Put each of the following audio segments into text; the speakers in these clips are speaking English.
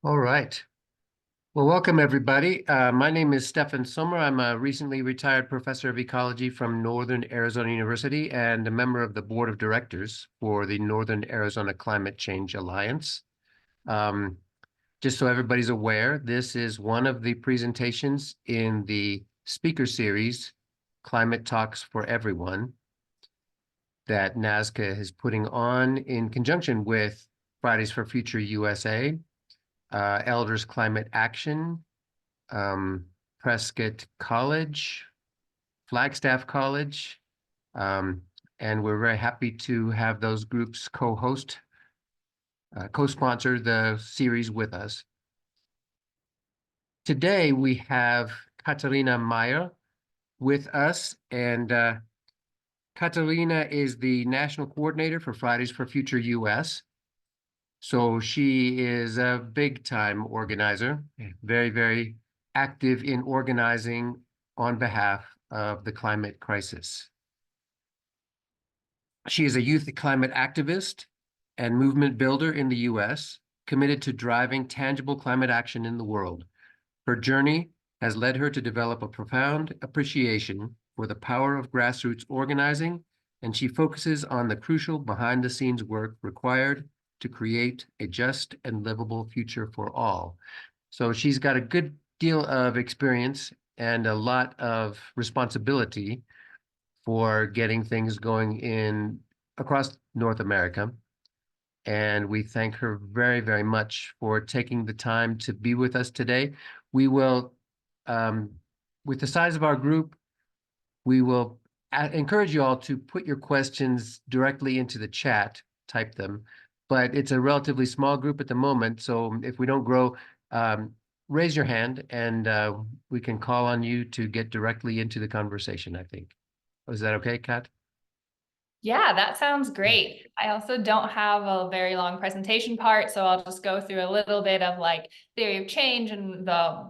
All right. Well, welcome everybody. My name is Stefan Sommer. I'm a recently retired professor of ecology from Northern Arizona University and a member of the board of directors for the Northern Arizona Climate Change Alliance. Um, just so everybody's aware, this is one of the presentations in the speaker series, Climate Talks for Everyone, that NASCA is putting on in conjunction with Fridays for Future USA, Elders Climate Action, Prescott College, Flagstaff College, um, and we're very happy to have those groups co-sponsor the series with us. Today we have Katharina Maier with us, and Katharina is the national coordinator for Fridays for Future US. So she is a big time organizer, very, very active in organizing on behalf of the climate crisis. She is a youth climate activist and movement builder in the US, committed to driving tangible climate action in the world. Her journey has led her to develop a profound appreciation for the power of grassroots organizing, and she focuses on the crucial behind-the-scenes work required to create a just and livable future for all. So she's got a good deal of experience and a lot of responsibility for getting things going across North America. And we thank her very, very much for taking the time to be with us today. We will, with the size of our group, we will encourage you all to put your questions directly into the chat, type them, but it's a relatively small group at the moment. So if we don't grow, raise your hand and we can call on you to get directly into the conversation, I think. Is that okay, Kat? Yeah, that sounds great. I also don't have a very long presentation part, so I'll just go through a little bit of like theory of change and a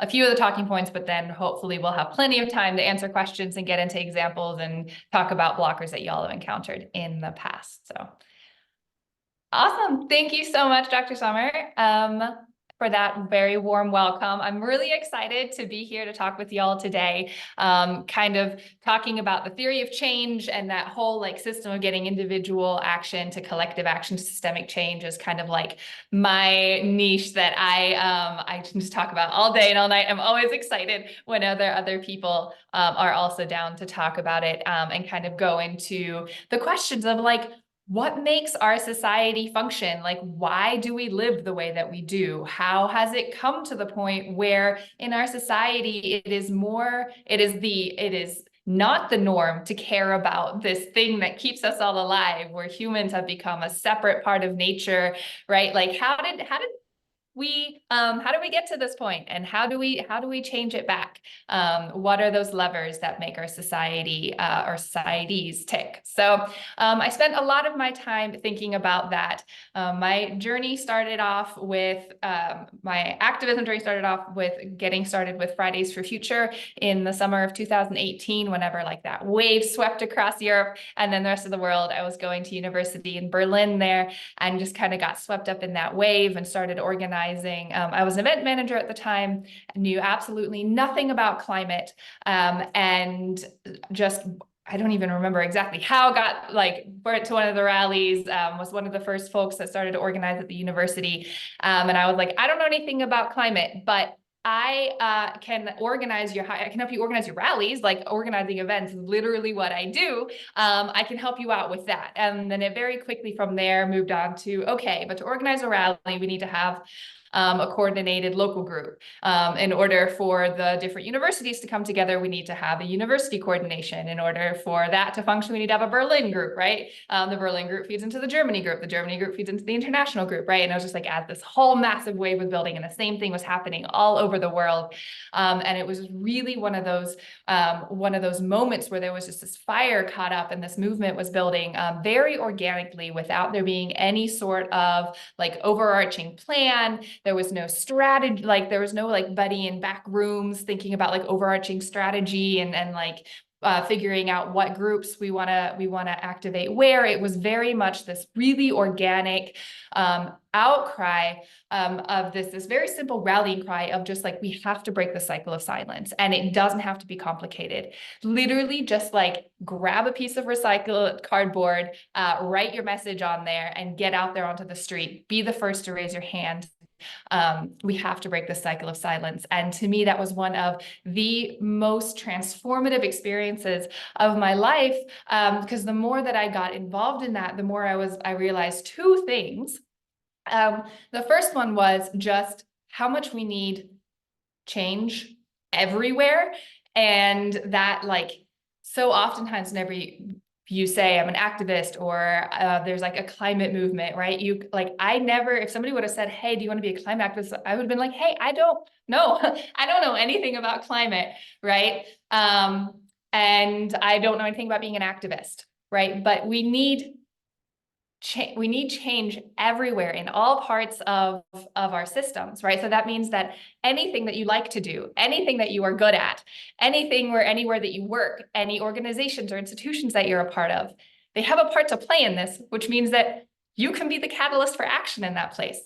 few of the talking points, but then hopefully we'll have plenty of time to answer questions and get into examples and talk about blockers that y'all have encountered in the past. So awesome. Thank you so much, Dr. Sommer, for that very warm welcome. I'm really excited to be here to talk with y'all today, kind of talking about the theory of change and that whole like system of getting individual action to collective action to systemic change is kind of like my niche that I can just talk about all day and all night. I'm always excited when other people are also down to talk about it and kind of go into the questions of like, what makes our society function? Like, why do we live the way that we do? How has it come to the point where in our society, it is not the norm to care about this thing that keeps us all alive, where humans have become a separate part of nature, right? Like, how did how do we get to this point, and how do we change it back? What are those levers that make our society or societies tick? So I spent a lot of my time thinking about that. My journey started off with my activism journey started off with getting started with Fridays for Future in the summer of 2018, whenever like that wave swept across Europe and then the rest of the world. I was going to university in Berlin there and just kind of got swept up in that wave and started organizing. I was an event manager at the time, knew absolutely nothing about climate, and just I don't even remember exactly how got like brought to one of the rallies, was one of the first folks that started to organize at the university. And I was like, I don't know anything about climate, but I can help you organize your rallies, like organizing events, literally what I do. I can help you out with that. And then it very quickly from there moved on to, okay, but to organize a rally, we need to have a coordinated local group. In order for the different universities to come together, we need to have a university coordination. In order for that to function, we need to have a Berlin group, right? The Berlin group feeds into the Germany group. The Germany group feeds into the international group, right? And I was just like, as this whole massive wave was building, and the same thing was happening all over the world. And it was really one of those moments where there was just this fire caught up and this movement was building very organically without there being any sort of like overarching plan. There was no strategy, like there was no like buddy in back rooms thinking about like overarching strategy and like figuring out what groups we want to activate where. It was very much this really organic outcry of this very simple rallying cry of just like, we have to break the cycle of silence, and it doesn't have to be complicated. Literally just like grab a piece of recycled cardboard, write your message on there, and get out there onto the street. Be the first to raise your hand. We have to break the cycle of silence. And to me, that was one of the most transformative experiences of my life, because the more that I got involved in that, the more I realized two things. The first one was just how much we need change everywhere. And that, like, so oftentimes whenever you say I'm an activist, or there's like a climate movement, right? I never, if somebody would have said, hey, do you want to be a climate activist? I would have been like, hey, I don't know. I don't know anything about climate, right? And I don't know anything about being an activist, right? But we need change everywhere in all parts of our systems, right? So that means that anything that you like to do, anything that you are good at, anywhere that you work, any organizations or institutions that you're a part of, they have a part to play in this, which means that you can be the catalyst for action in that place.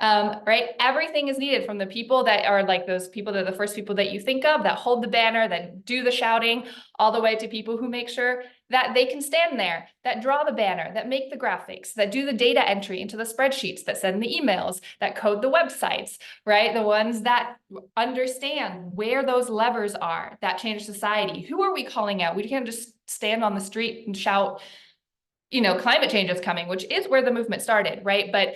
Right? Everything is needed, from the people that are like those people that are the first people that you think of, that hold the banner, that do the shouting, all the way to people who make sure that they can stand there, that draw the banner, that make the graphics, that do the data entry into the spreadsheets, that send the emails, that code the websites, right? The ones that understand where those levers are that change society. Who are we calling out? We can't just stand on the street and shout, climate change is coming, which is where the movement started, right? But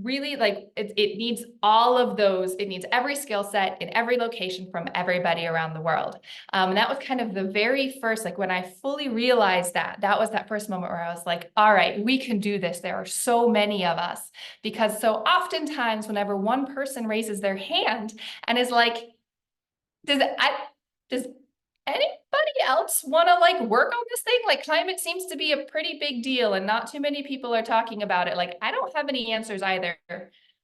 really, like, it needs all of those. It needs every skill set in every location from everybody around the world. And that was kind of the very first, like, when I fully realized that was that first moment where I was like, all right, we can do this. There are so many of us. Because so oftentimes whenever one person raises their hand and is like, does anybody else want to like work on this thing? Like, climate seems to be a pretty big deal and not too many people are talking about it. Like, I don't have any answers either,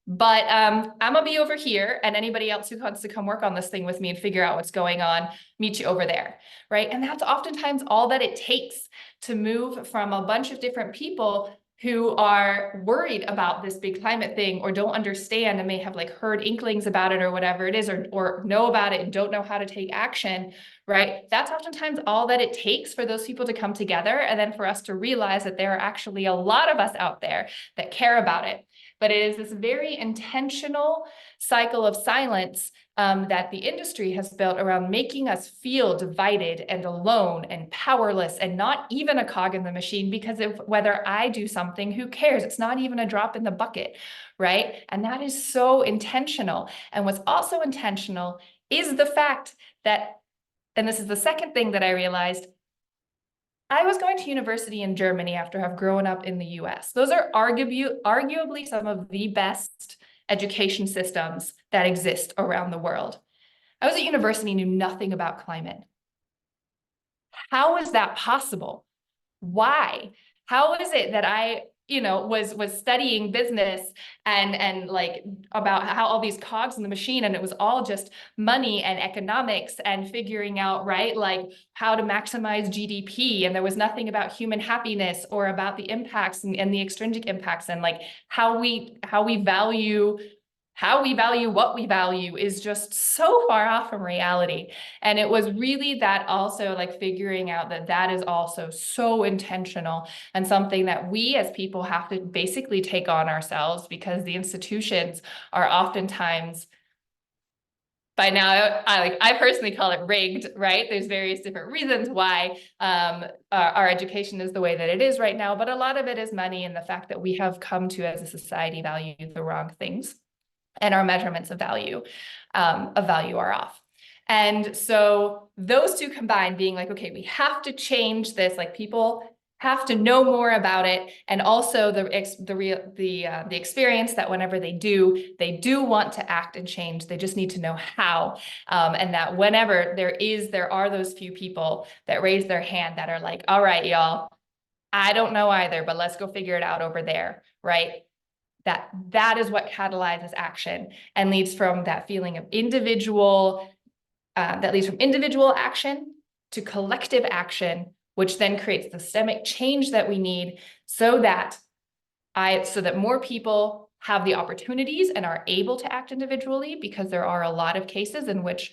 but I'm gonna be over here, and anybody else who wants to come work on this thing with me and figure out what's going on, meet you over there, right? And that's oftentimes all that it takes to move from a bunch of different people who are worried about this big climate thing, or don't understand and may have like heard inklings about it or whatever it is, or know about it and don't know how to take action, right? That's oftentimes all that it takes for those people to come together, and then for us to realize that there are actually a lot of us out there that care about it. But it is this very intentional cycle of silence that the industry has built around making us feel divided and alone and powerless and not even a cog in the machine, because if whether I do something, who cares? It's not even a drop in the bucket, right? And that is so intentional. And what's also intentional is the fact that, and this is the second thing that I realized, I was going to university in Germany after I've grown up in the US. Those are arguably some of the best education systems that exist around the world. I was at university, knew nothing about climate. How is that possible? Why? How is it that I, was studying business and like about how all these cogs in the machine, and it was all just money and economics and figuring out, right, like how to maximize GDP, and there was nothing about human happiness or about the impacts and the extrinsic impacts, and like how we value what we value is just so far off from reality. And it was really that also, like, figuring out that is also so intentional and something that we as people have to basically take on ourselves, because the institutions are oftentimes, by now, I personally call it rigged, right? There's various different reasons why our education is the way that it is right now, but a lot of it is money and the fact that we have come to, as a society, value the wrong things, and our measurements of value are off. And so those two combined, being like, okay, we have to change this, like people have to know more about it, and also the experience that whenever they do want to act and change, they just need to know how, and that whenever there are those few people that raise their hand that are like, all right, y'all, I don't know either, but let's go figure it out over there, right? That is what catalyzes action and leads from that feeling of individual that leads from individual action to collective action, which then creates the systemic change that we need so that more people have the opportunities and are able to act individually, because there are a lot of cases in which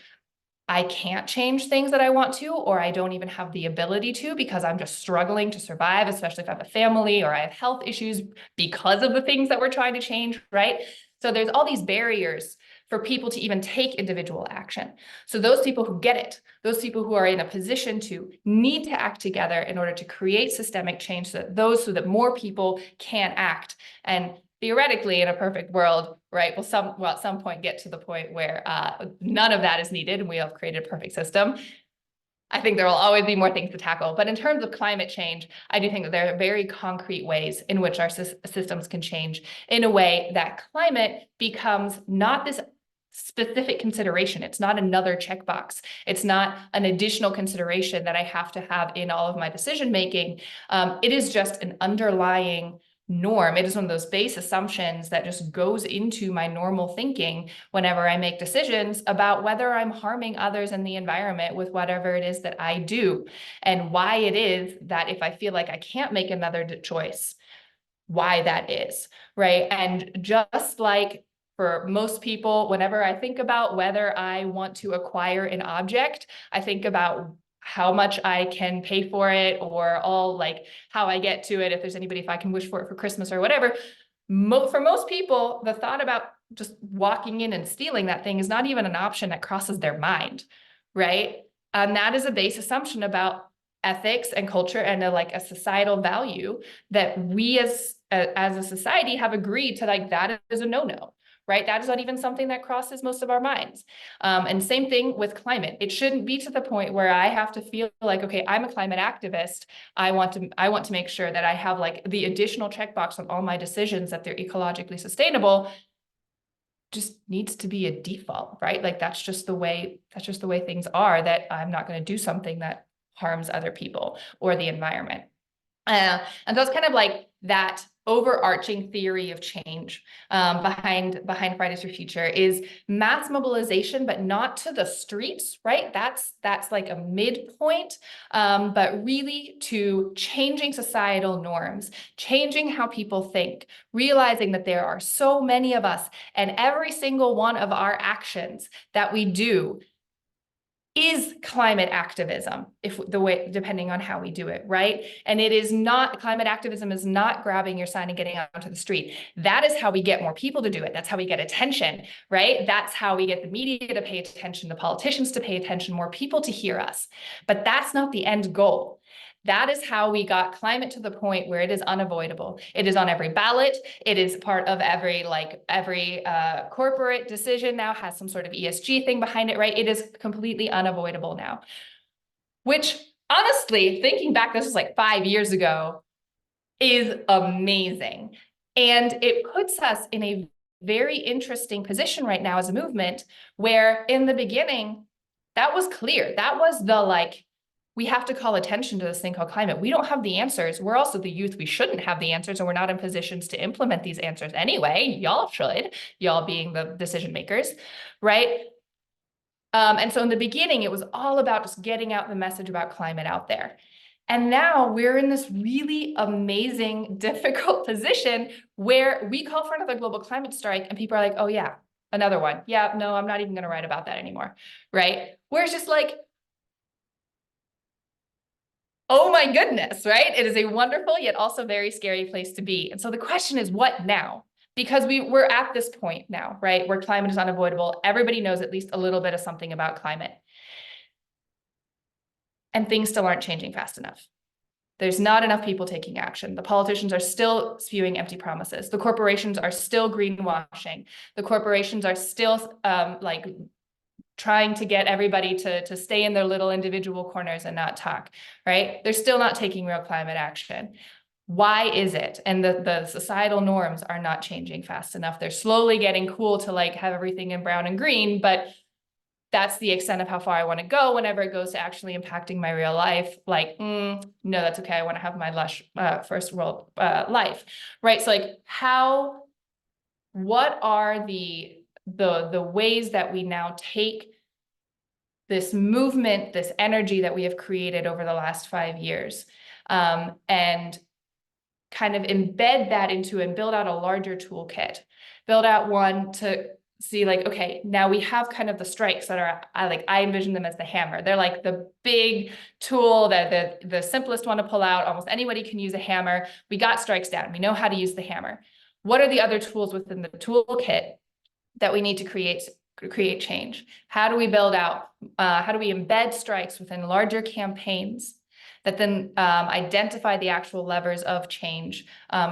I can't change things that I want to, or I don't even have the ability to, because I'm just struggling to survive, especially if I have a family or I have health issues because of the things that we're trying to change, right? So there's all these barriers for people to even take individual action. So those people who get it, those people who are in a position to need to act together in order to create systemic change, so that more people can act. And theoretically, in a perfect world, right, we'll at some point get to the point where none of that is needed and we have created a perfect system. I think there will always be more things to tackle. But in terms of climate change, I do think that there are very concrete ways in which our systems can change in a way that climate becomes not this specific consideration. It's not another checkbox. It's not an additional consideration that I have to have in all of my decision making. It is just an underlying norm. It is one of those base assumptions that just goes into my normal thinking whenever I make decisions about whether I'm harming others in the environment with whatever it is that I do, and why it is that if I feel like I can't make another choice, why that is, right? And just like for most people, whenever I think about whether I want to acquire an object, I think about how much I can pay for it, or all like how I get to it, if there's anybody, if I can wish for it for Christmas or whatever. For most people, the thought about just walking in and stealing that thing is not even an option that crosses their mind, right? And that is a base assumption about ethics and culture and a societal value that we as a society have agreed to, like, that is a no-no. Right? That is not even something that crosses most of our minds. And same thing with climate. It shouldn't be to the point where I have to feel like, okay, I'm a climate activist. I want to make sure that I have like the additional checkbox on all my decisions that they're ecologically sustainable. Just needs to be a default, right? Like that's just the way things are, that I'm not going to do something that harms other people or the environment. And that's kind of like that overarching theory of change behind Fridays for Future is mass mobilization, but not to the streets, right? That's like a midpoint, but really to changing societal norms, changing how people think, realizing that there are so many of us, and every single one of our actions that we do is climate activism, depending on how we do it, right? And it is not, climate activism is not grabbing your sign and getting out onto the street. That is how we get more people to do it. That's how we get attention, right? That's how we get the media to pay attention, the politicians to pay attention, more people to hear us. But that's not the end goal. That is how we got climate to the point where it is unavoidable. It is on every ballot. It is part of every corporate decision now has some sort of ESG thing behind it, right? It is completely unavoidable now. Which honestly, thinking back, this was like 5 years ago, is amazing. And it puts us in a very interesting position right now as a movement, where in the beginning, that was clear. That was the we have to call attention to this thing called climate. We don't have the answers. We're also the youth. We shouldn't have the answers, and we're not in positions to implement these answers anyway. Y'all should, y'all being the decision makers, right? And so in the beginning, it was all about just getting out the message about climate out there. And now we're in this really amazing, difficult position where we call for another global climate strike, and people are like, oh yeah, another one. Yeah, no, I'm not even gonna write about that anymore, right? Where it's just like, oh my goodness, right? It is a wonderful yet also very scary place to be. And so the question is, what now? Because we're at this point now, right, where climate is unavoidable. Everybody knows at least a little bit of something about climate. And things still aren't changing fast enough. There's not enough people taking action. The politicians are still spewing empty promises. The corporations are still greenwashing. The corporations are still trying to get everybody to stay in their little individual corners and not talk, right? They're still not taking real climate action. Why is it? And the societal norms are not changing fast enough. They're slowly getting cool to have everything in brown and green, but that's the extent of how far I want to go whenever it goes to actually impacting my real life. No, that's okay. I want to have my lush first world life, right? So what are the ways that we now take this movement, this energy that we have created over the last 5 years, and kind of embed that into and build out a larger toolkit, build out one to see like, okay, now we have kind of the strikes that are, I envision them as the hammer. They're like the big tool that the simplest one to pull out. Almost anybody can use a hammer. We got strikes down. We know how to use the hammer. What are the other tools within the toolkit that we need to create change? How do we build out, how do we embed strikes within larger campaigns that then identify the actual levers of change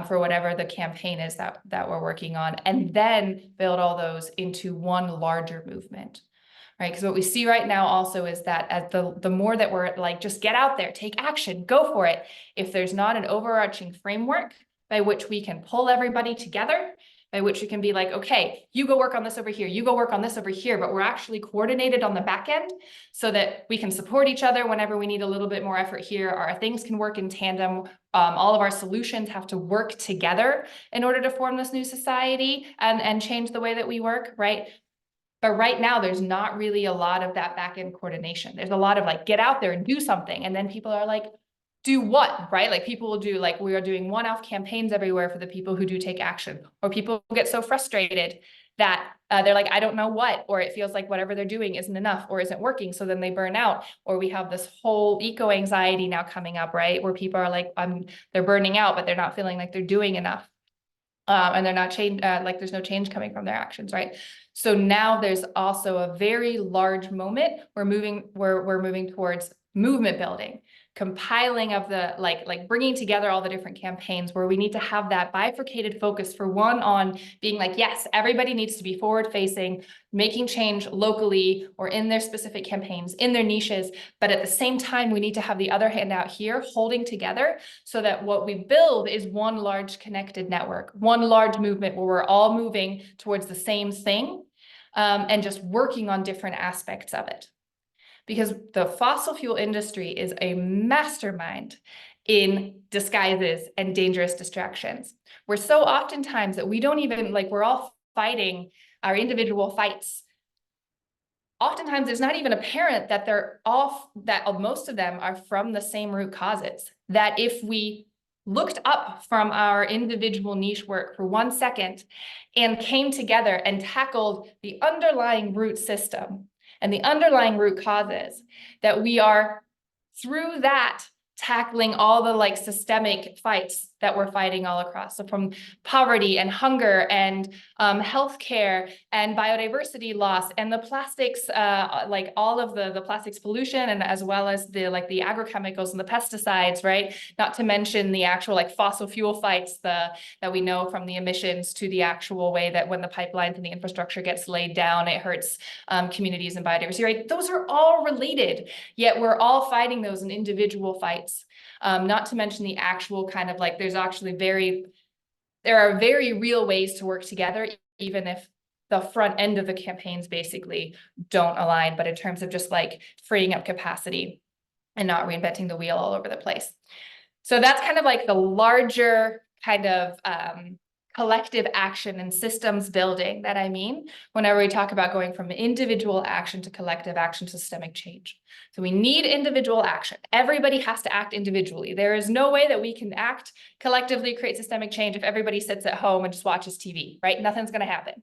for whatever the campaign is that we're working on, and then build all those into one larger movement, right? Because what we see right now also is that as the more that we're like, just get out there, take action, go for it, if there's not an overarching framework by which we can pull everybody together, by which we can be like, okay, you go work on this over here, you go work on this over here, but we're actually coordinated on the back end so that we can support each other whenever we need a little bit more effort here. Our things can work in tandem. All of our solutions have to work together in order to form this new society and change the way that we work, right? But right now, there's not really a lot of that back end coordination. There's a lot of like, get out there and do something. And then people are like, do what, right? Like people will do, like we are doing one-off campaigns everywhere for the people who do take action, or people get so frustrated that they're like, I don't know what, or it feels like whatever they're doing isn't enough or isn't working. So then they burn out, or we have this whole eco anxiety now coming up, right? Where people are like, they're burning out, but they're not feeling like they're doing enough. And they're not change, like there's no change coming from their actions, right? So now there's also a very large moment. We're moving towards movement building, compiling of the like bringing together all the different campaigns, where we need to have that bifurcated focus, for one, on being like, yes, everybody needs to be forward facing, making change locally or in their specific campaigns, in their niches. But at the same time, we need to have the other hand out here holding together, so that what we build is one large connected network, one large movement where we're all moving towards the same thing, and just working on different aspects of it. Because the fossil fuel industry is a mastermind in disguises and dangerous distractions. We're so oftentimes that we don't even, like, we're all fighting our individual fights. Oftentimes it's not even apparent that most of them are from the same root causes. That if we looked up from our individual niche work for 1 second and came together and tackled the underlying root system and the underlying root causes, that we are, through that, tackling all the like systemic fights that we're fighting all across. So from poverty and hunger and healthcare and biodiversity loss and the plastics, like all of the plastics pollution, and as well as the agrochemicals and the pesticides, right? Not to mention the actual like fossil fuel fights that we know from the emissions, to the actual way that when the pipelines and the infrastructure gets laid down, it hurts communities and biodiversity, right? Those are all related, yet we're all fighting those in individual fights. Not to mention the actual kind of like, there are very real ways to work together, even if the front end of the campaigns basically don't align, but in terms of just like freeing up capacity and not reinventing the wheel all over the place. So that's kind of like the larger kind of collective action and systems building that I mean whenever we talk about going from individual action to collective action to systemic change. So we need individual action. Everybody has to act individually. There is no way that we can act collectively, create systemic change, if everybody sits at home and just watches TV, right? Nothing's going to happen.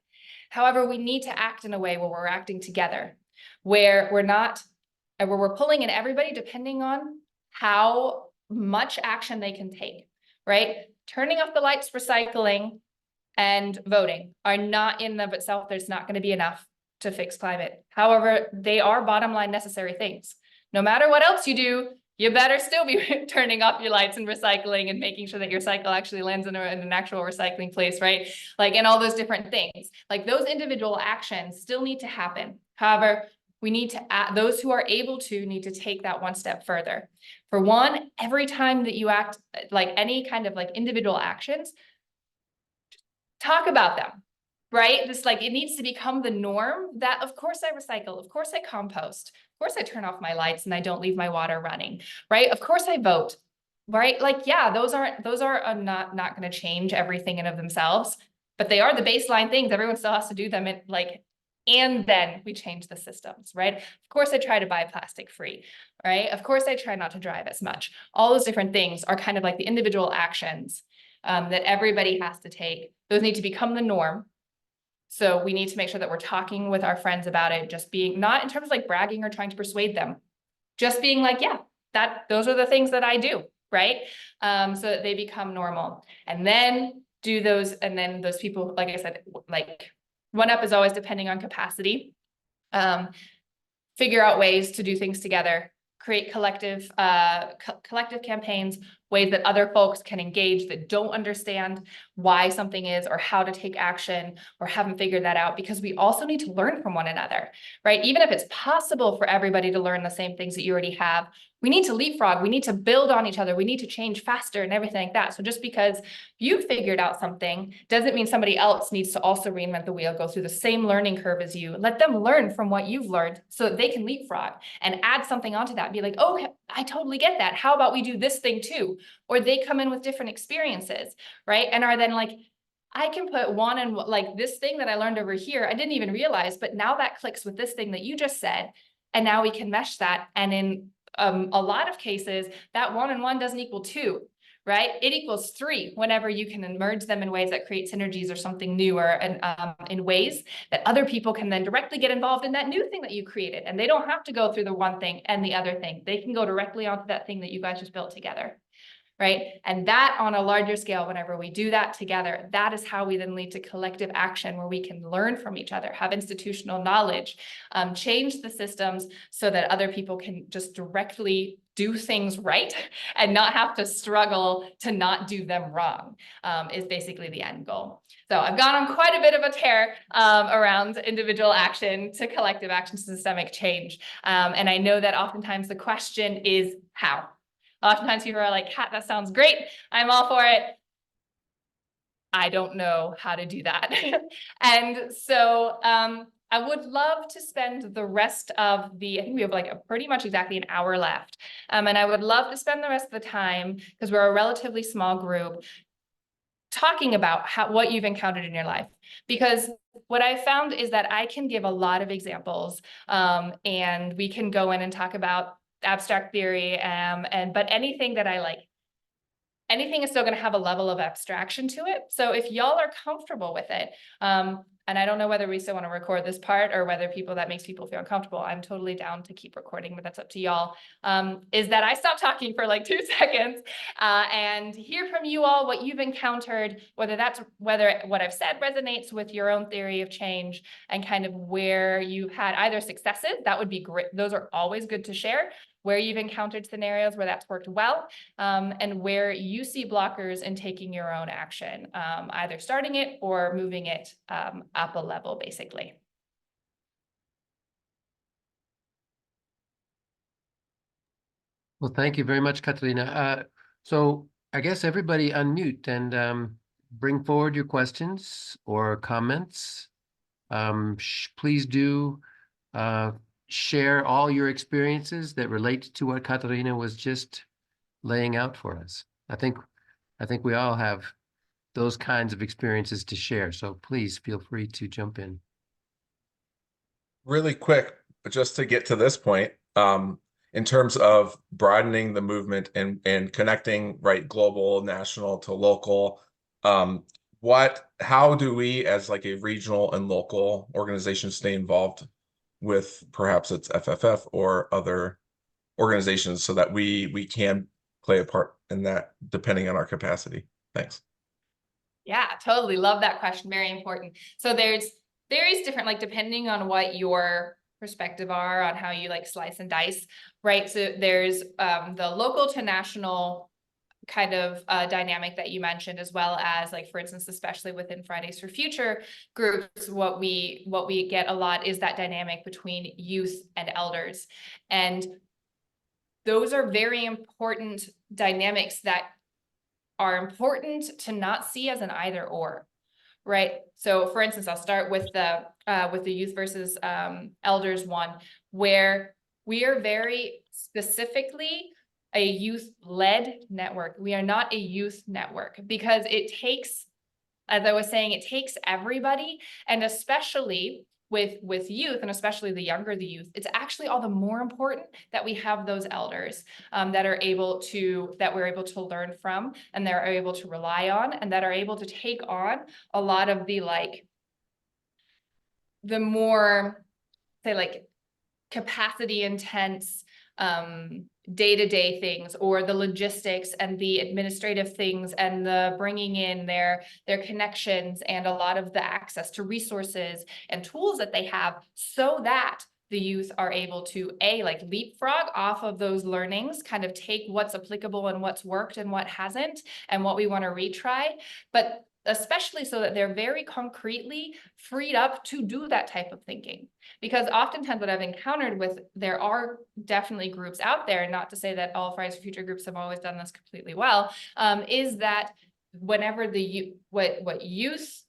However, we need to act in a way where we're acting together, where we're pulling in everybody depending on how much action they can take, right? Turning off the lights, recycling, and voting are not in and of itself, there's not going to be enough to fix climate. However, they are bottom line necessary things. No matter what else you do, you better still be turning off your lights and recycling and making sure that your cycle actually lands in an actual recycling place, right? Like, and all those different things. Like, those individual actions still need to happen. However, we need to those who are able to need to take that one step further. For one, every time that you act like any kind of like individual actions, talk about them, right? Just like, it needs to become the norm that, of course I recycle, of course I compost, of course I turn off my lights and I don't leave my water running, right? Of course I vote, right? Like, yeah, those are not going to change everything in of themselves, but they are the baseline things. Everyone still has to do them And then we change the systems, right? Of course, I try to buy plastic free, right? Of course, I try not to drive as much. All those different things are kind of like the individual actions that everybody has to take. Those need to become the norm. So we need to make sure that we're talking with our friends about it, just being not in terms of like bragging or trying to persuade them, just being like, yeah, those are the things that I do, right? So that they become normal. And then do those, and then those people, like I said, like one up is always depending on capacity. Figure out ways to do things together, create collective campaigns, ways that other folks can engage that don't understand why something is or how to take action or haven't figured that out, because we also need to learn from one another, right? Even if it's possible for everybody to learn the same things that you already have, we need to leapfrog, we need to build on each other, we need to change faster and everything like that. So just because you figured out something doesn't mean somebody else needs to also reinvent the wheel, go through the same learning curve as you. Let them learn from what you've learned so that they can leapfrog and add something onto that. Be like, oh, I totally get that. How about we do this thing too? Or they come in with different experiences, right? And are then like, I can put one and like this thing that I learned over here, I didn't even realize, but now that clicks with this thing that you just said. And now we can mesh that. And in a lot of cases, that 1 and 1 doesn't equal 2, right? It equals 3 whenever you can merge them in ways that create synergies or something new, or in ways that other people can then directly get involved in that new thing that you created. And they don't have to go through the one thing and the other thing. They can go directly onto that thing that you guys just built together. Right? And that on a larger scale, whenever we do that together, that is how we then lead to collective action where we can learn from each other, have institutional knowledge, change the systems so that other people can just directly do things right and not have to struggle to not do them wrong, is basically the end goal. So I've gone on quite a bit of a tear around individual action to collective action to systemic change. And I know that oftentimes the question is how? Oftentimes people are like, that sounds great. I'm all for it. I don't know how to do that. And so I would love to spend the rest of I think we have like pretty much exactly an hour left. And I would love to spend the rest of the time, because we're a relatively small group, talking about what you've encountered in your life. Because what I found is that I can give a lot of examples, and we can go in and talk about abstract theory, but anything that I like, anything is still going to have a level of abstraction to it. So if y'all are comfortable with it, and I don't know whether we still want to record this part or whether that makes people feel uncomfortable, I'm totally down to keep recording, but that's up to y'all, is that I stop talking for like 2 seconds and hear from you all what you've encountered, whether what I've said resonates with your own theory of change, and kind of where you've had either successes, that would be great. Those are always good to share, where you've encountered scenarios where that's worked well, and where you see blockers in taking your own action, either starting it or moving it up a level, basically. Well, thank you very much, Katharina. So I guess everybody unmute and bring forward your questions or comments. Please do share all your experiences that relate to what Katharina was just laying out for us. I think we all have those kinds of experiences to share. So please feel free to jump in. Really quick, but just to get to this point, in terms of broadening the movement and connecting, right, global, national to local, how do we as like a regional and local organization stay involved with perhaps it's FFF or other organizations so that we can play a part in that depending on our capacity? Thanks. Yeah, totally. Love that question. Very important. So there's various different, like, depending on what your perspective are on how you like slice and dice, right? So there's the local to national kind of dynamic that you mentioned, as well as, like, for instance, especially within Fridays for Future groups, what we get a lot is that dynamic between youth and elders. And those are very important dynamics that are important to not see as an either or, right? So for instance, I'll start with the youth versus elders one, where we are very specifically a youth-led network. We are not a youth network, because it takes, as I was saying, it takes everybody, and especially with youth, and especially the younger the youth, it's actually all the more important that we have those elders that we're able to learn from, and that are able to rely on, and that are able to take on a lot of the the more, say, like capacity intense day-to-day things, or the logistics and the administrative things, and the bringing in their connections and a lot of the access to resources and tools that they have, so that the youth are able to leapfrog off of those learnings, kind of take what's applicable and what's worked and what hasn't, and what we want to retry, but especially so that they're very concretely freed up to do that type of thinking. Because oftentimes what I've encountered there are definitely groups out there, not to say that all Fridays for Future groups have always done this completely well, is that whenever youth,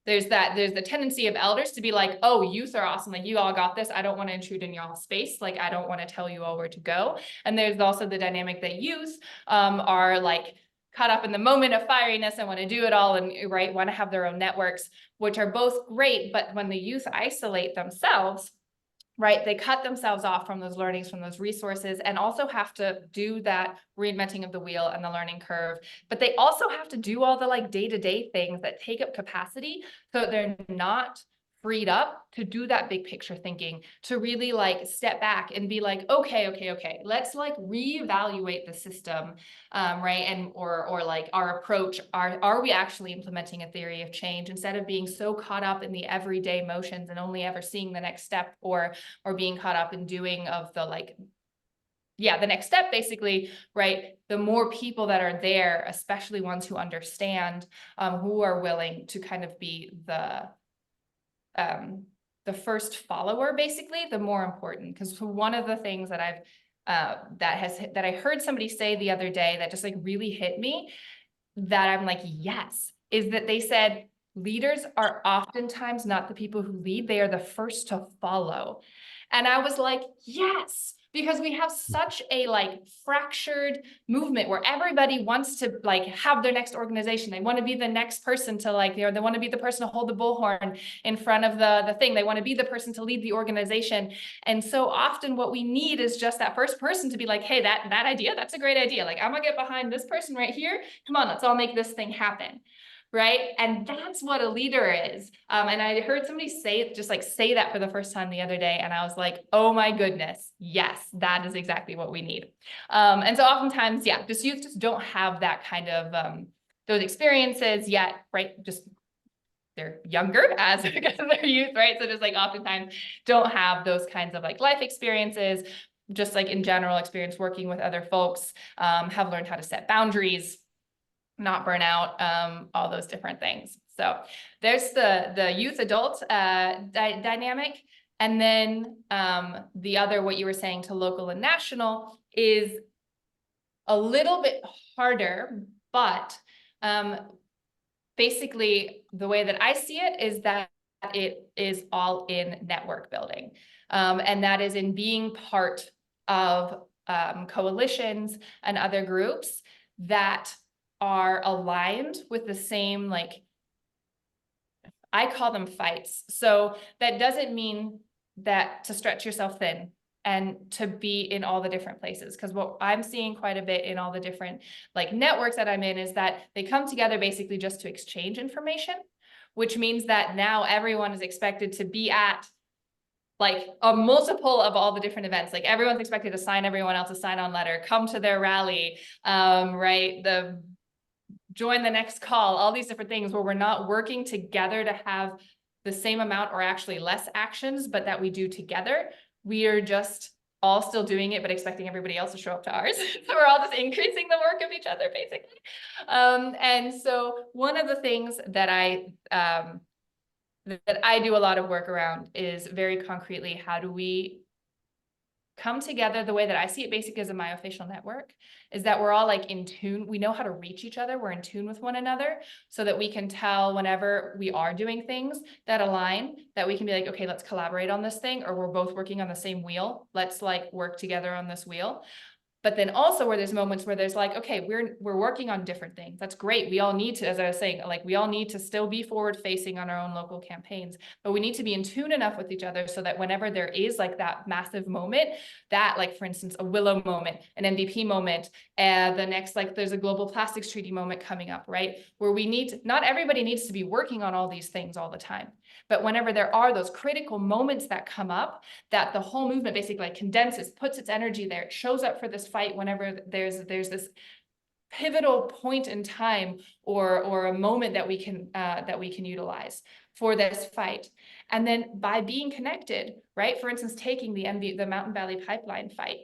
there's the tendency of elders to be like, oh, youth are awesome, like you all got this, I don't want to intrude in y'all's space, like I don't want to tell you all where to go. And there's also the dynamic that youth are like caught up in the moment of fieriness and want to do it all, and want to have their own networks, which are both great. But when the youth isolate themselves, they cut themselves off from those learnings, from those resources, and also have to do that reinventing of the wheel and the learning curve. But they also have to do all the day-to-day things that take up capacity, so that they're not freed up to do that big picture thinking, to really step back and be like, okay, let's reevaluate the system, and or our approach. Are we actually implementing a theory of change, instead of being so caught up in the everyday motions and only ever seeing the next step, or being caught up in doing of the the next step, basically, the more people that are there, especially ones who understand, who are willing to kind of be the first follower, basically, the more important. Because one of the things that that I heard somebody say the other day that just really hit me, that I'm like, yes, is that they said leaders are oftentimes not the people who lead, they are the first to follow. And I was like, yes, because we have such a fractured movement where everybody wants to have their next organization. They want to be the next person to they want to be the person to hold the bullhorn in front of the thing. They want to be the person to lead the organization. And so often what we need is just that first person to be like, hey, that idea, that's a great idea. I'm gonna get behind this person right here. Come on, let's all make this thing happen. And that's what a leader is. And I heard somebody say that for the first time the other day. And I was like, oh my goodness, yes, that is exactly what we need. And so oftentimes, just youth just don't have that kind of, those experiences yet, just they're younger because they're youth, so just oftentimes don't have those kinds of life experiences, just in general experience working with other folks, have learned how to set boundaries, not burn out, all those different things. So there's the youth adult dynamic. And then the other, what you were saying to local and national, is a little bit harder, but basically the way that I see it is that it is all in network building. And that is in being part of coalitions and other groups that are aligned with the same, I call them fights. So that doesn't mean that to stretch yourself thin and to be in all the different places. Because what I'm seeing quite a bit in all the different networks that I'm in is that they come together basically just to exchange information, which means that now everyone is expected to be at a multiple of all the different events. Everyone's expected to sign everyone else's sign-on letter, come to their rally, join the next call, all these different things where we're not working together to have the same amount or actually less actions, but that we do together. We are just all still doing it, but expecting everybody else to show up to ours. So we're all just increasing the work of each other, basically. And so one of the things that I do a lot of work around is very concretely, how do we come together? The way that I see it basically as a myofascial network is that we're all in tune. We know how to reach each other. We're in tune with one another so that we can tell whenever we are doing things that align, that we can be like, okay, let's collaborate on this thing, or we're both working on the same wheel. Let's work together on this wheel. But then also where there's moments where there's like, okay, we're working on different things. That's great. We all need to, as I was saying, like we all need to still be forward facing on our own local campaigns, but we need to be in tune enough with each other so that whenever there is like that massive moment, that like, for instance, a Willow moment, an MVP moment, and the next, like there's a global plastics treaty moment coming up, right? Where we need to, not everybody needs to be working on all these things all the time, but whenever there are those critical moments that come up, that the whole movement basically like condenses, puts its energy there, it shows up for this fight whenever there's this pivotal point in time or a moment that we can utilize for this fight. And then by being connected, right? For instance, taking the Mountain Valley Pipeline fight.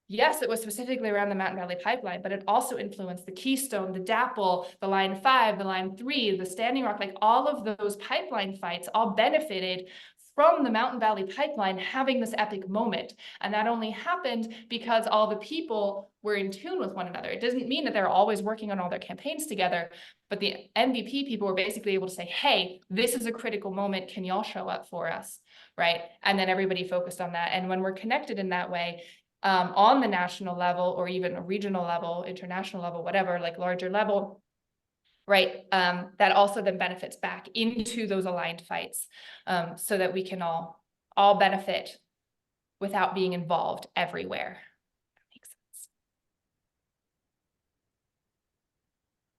Yes, it was specifically around the Mountain Valley Pipeline, but it also influenced the Keystone, the DAPL, the Line 5, the Line 3, the Standing Rock, like all of those pipeline fights all benefited from the Mountain Valley Pipeline having this epic moment. And that only happened because all the people were in tune with one another. It doesn't mean that they're always working on all their campaigns together, but the MVP people were basically able to say, hey, this is a critical moment. Can y'all show up for us, right? And then everybody focused on that. And when we're connected in that way, on the national level or even a regional level, international level, whatever, like larger level, right? That also then benefits back into those aligned fights, so that we can all benefit without being involved everywhere. That makes sense.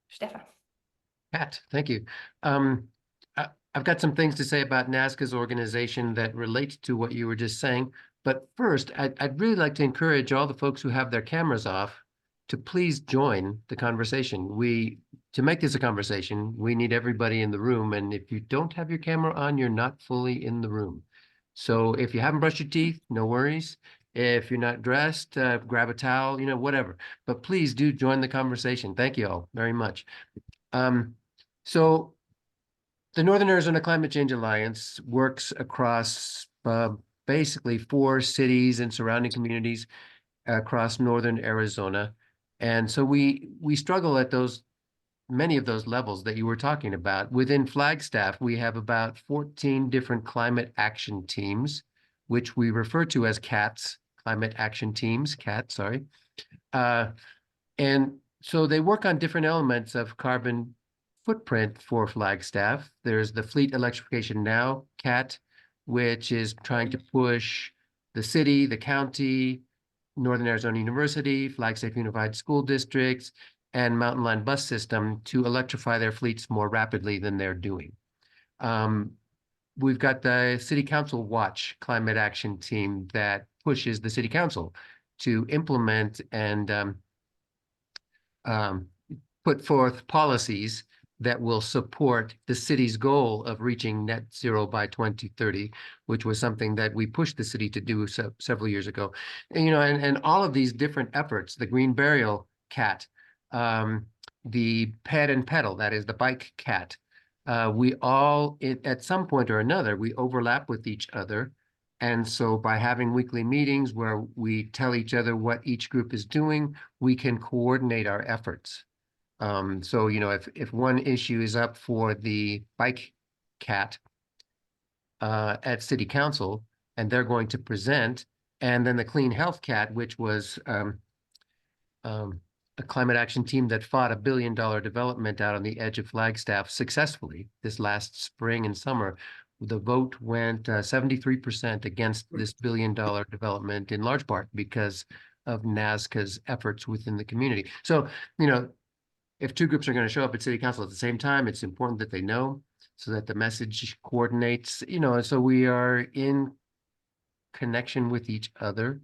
Stefan. Pat, thank you. I've got some things to say about NASCA's organization that relate to what you were just saying. But first, I'd really like to encourage all the folks who have their cameras off to please join the conversation. To make this a conversation, we need everybody in the room. And if you don't have your camera on, you're not fully in the room. So if you haven't brushed your teeth, no worries. If you're not dressed, grab a towel, whatever. But please do join the conversation. Thank you all very much. So the Northern Arizona Climate Change Alliance works across basically 4 cities and surrounding communities across northern Arizona. And so we struggle at many of those levels that you were talking about. Within Flagstaff, we have about 14 different climate action teams, which we refer to as CATs, climate action teams, CAT, sorry. And so they work on different elements of carbon footprint for Flagstaff. There's the Fleet Electrification Now, CAT, which is trying to push the city, the county, Northern Arizona University, Flagstaff Unified School Districts, and Mountain Line Bus System to electrify their fleets more rapidly than they're doing. We've got the City Council Watch climate action team that pushes the City Council to implement and put forth policies that will support the city's goal of reaching net zero by 2030, which was something that we pushed the city to do several years ago. And, and all of these different efforts, the Green Burial CAT, the Ped and Pedal, that is the bike CAT, we all, at some point or another, we overlap with each other. And so by having weekly meetings where we tell each other what each group is doing, we can coordinate our efforts. So, if one issue is up for the bike CAT at City Council, and they're going to present, and then the Clean Health CAT, which was a climate action team that fought $1 billion development out on the edge of Flagstaff successfully this last spring and summer. The vote went 73% against this $1 billion development, in large part because of NASCA's efforts within the community. So, if 2 groups are going to show up at City Council at the same time, it's important that they know so that the message coordinates, so we are in connection with each other.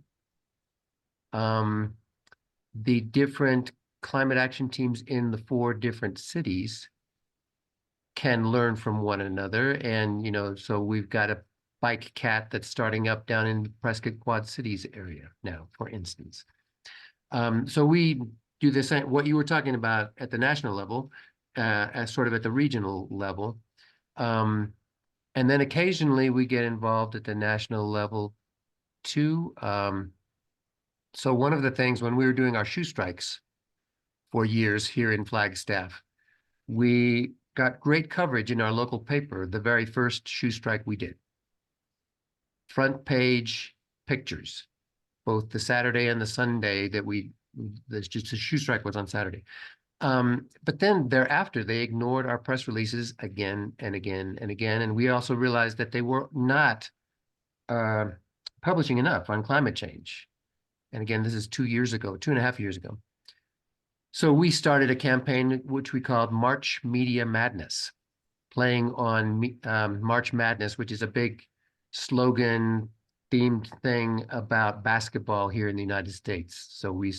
The different climate action teams in the 4 different cities can learn from one another. And, so we've got a bike CAT that's starting up down in the Prescott Quad Cities area now, for instance. So we do the same, what you were talking about at the national level, as sort of at the regional level. And then occasionally we get involved at the national level too. So one of the things when we were doing our shoe strikes for years here in Flagstaff, we got great coverage in our local paper, the very first shoe strike we did. Front page pictures. both the Saturday and the Sunday that there's just a shoe strike was on Saturday. But then thereafter, they ignored our press releases again and again and again. And we also realized that they were not publishing enough on climate change. And again, this is 2 years ago, 2.5 years ago. So we started a campaign which we called March Media Madness, playing on March Madness, which is a big slogan themed thing about basketball here in the United States. So we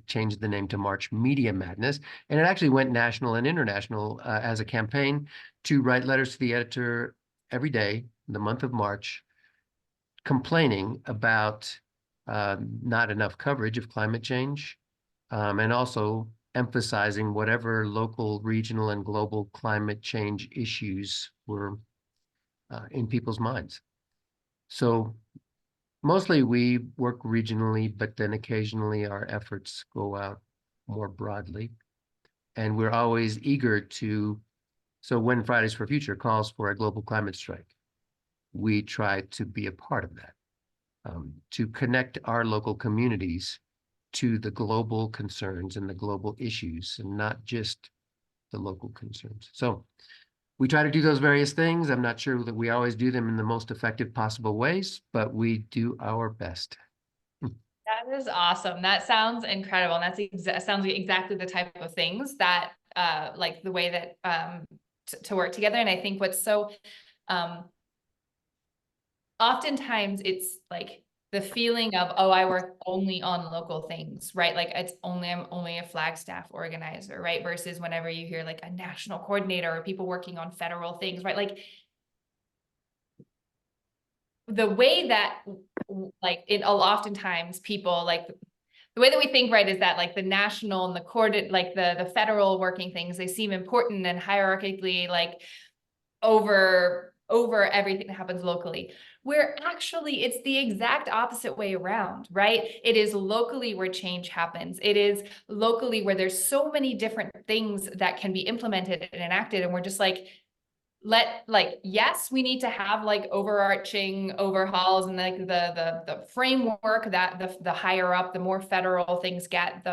changed the name to March Media Madness, and it actually went national and international as a campaign to write letters to the editor every day in the month of March, complaining about not enough coverage of climate change, and also emphasizing whatever local, regional, and global climate change issues were in people's minds. So mostly we work regionally, but then occasionally our efforts go out more broadly. And we're always eager to, so when Fridays for Future calls for a global climate strike, we try to be a part of that, to connect our local communities to the global concerns and the global issues, and not just the local concerns. So we try to do those various things. I'm not sure that we always do them in the most effective possible ways, but we do our best. That is awesome. That sounds incredible. And that sounds like exactly the type of things that, like the way that, to work together. And I think what's so, oftentimes it's like the feeling of, oh, I work only on local things, right? Like I'm only a Flagstaff organizer, right? Versus whenever you hear like a national coordinator or people working on federal things, right? Like the way that like oftentimes people like the way that we think, right, is that like the national and like the federal working things, they seem important and hierarchically like over everything that happens locally, where actually it's the exact opposite way around, right? It is locally where change happens. It is locally where there's so many different things that can be implemented and enacted, and we're just like, yes, we need to have like overarching overhauls and like the framework that the higher up, the more federal things get,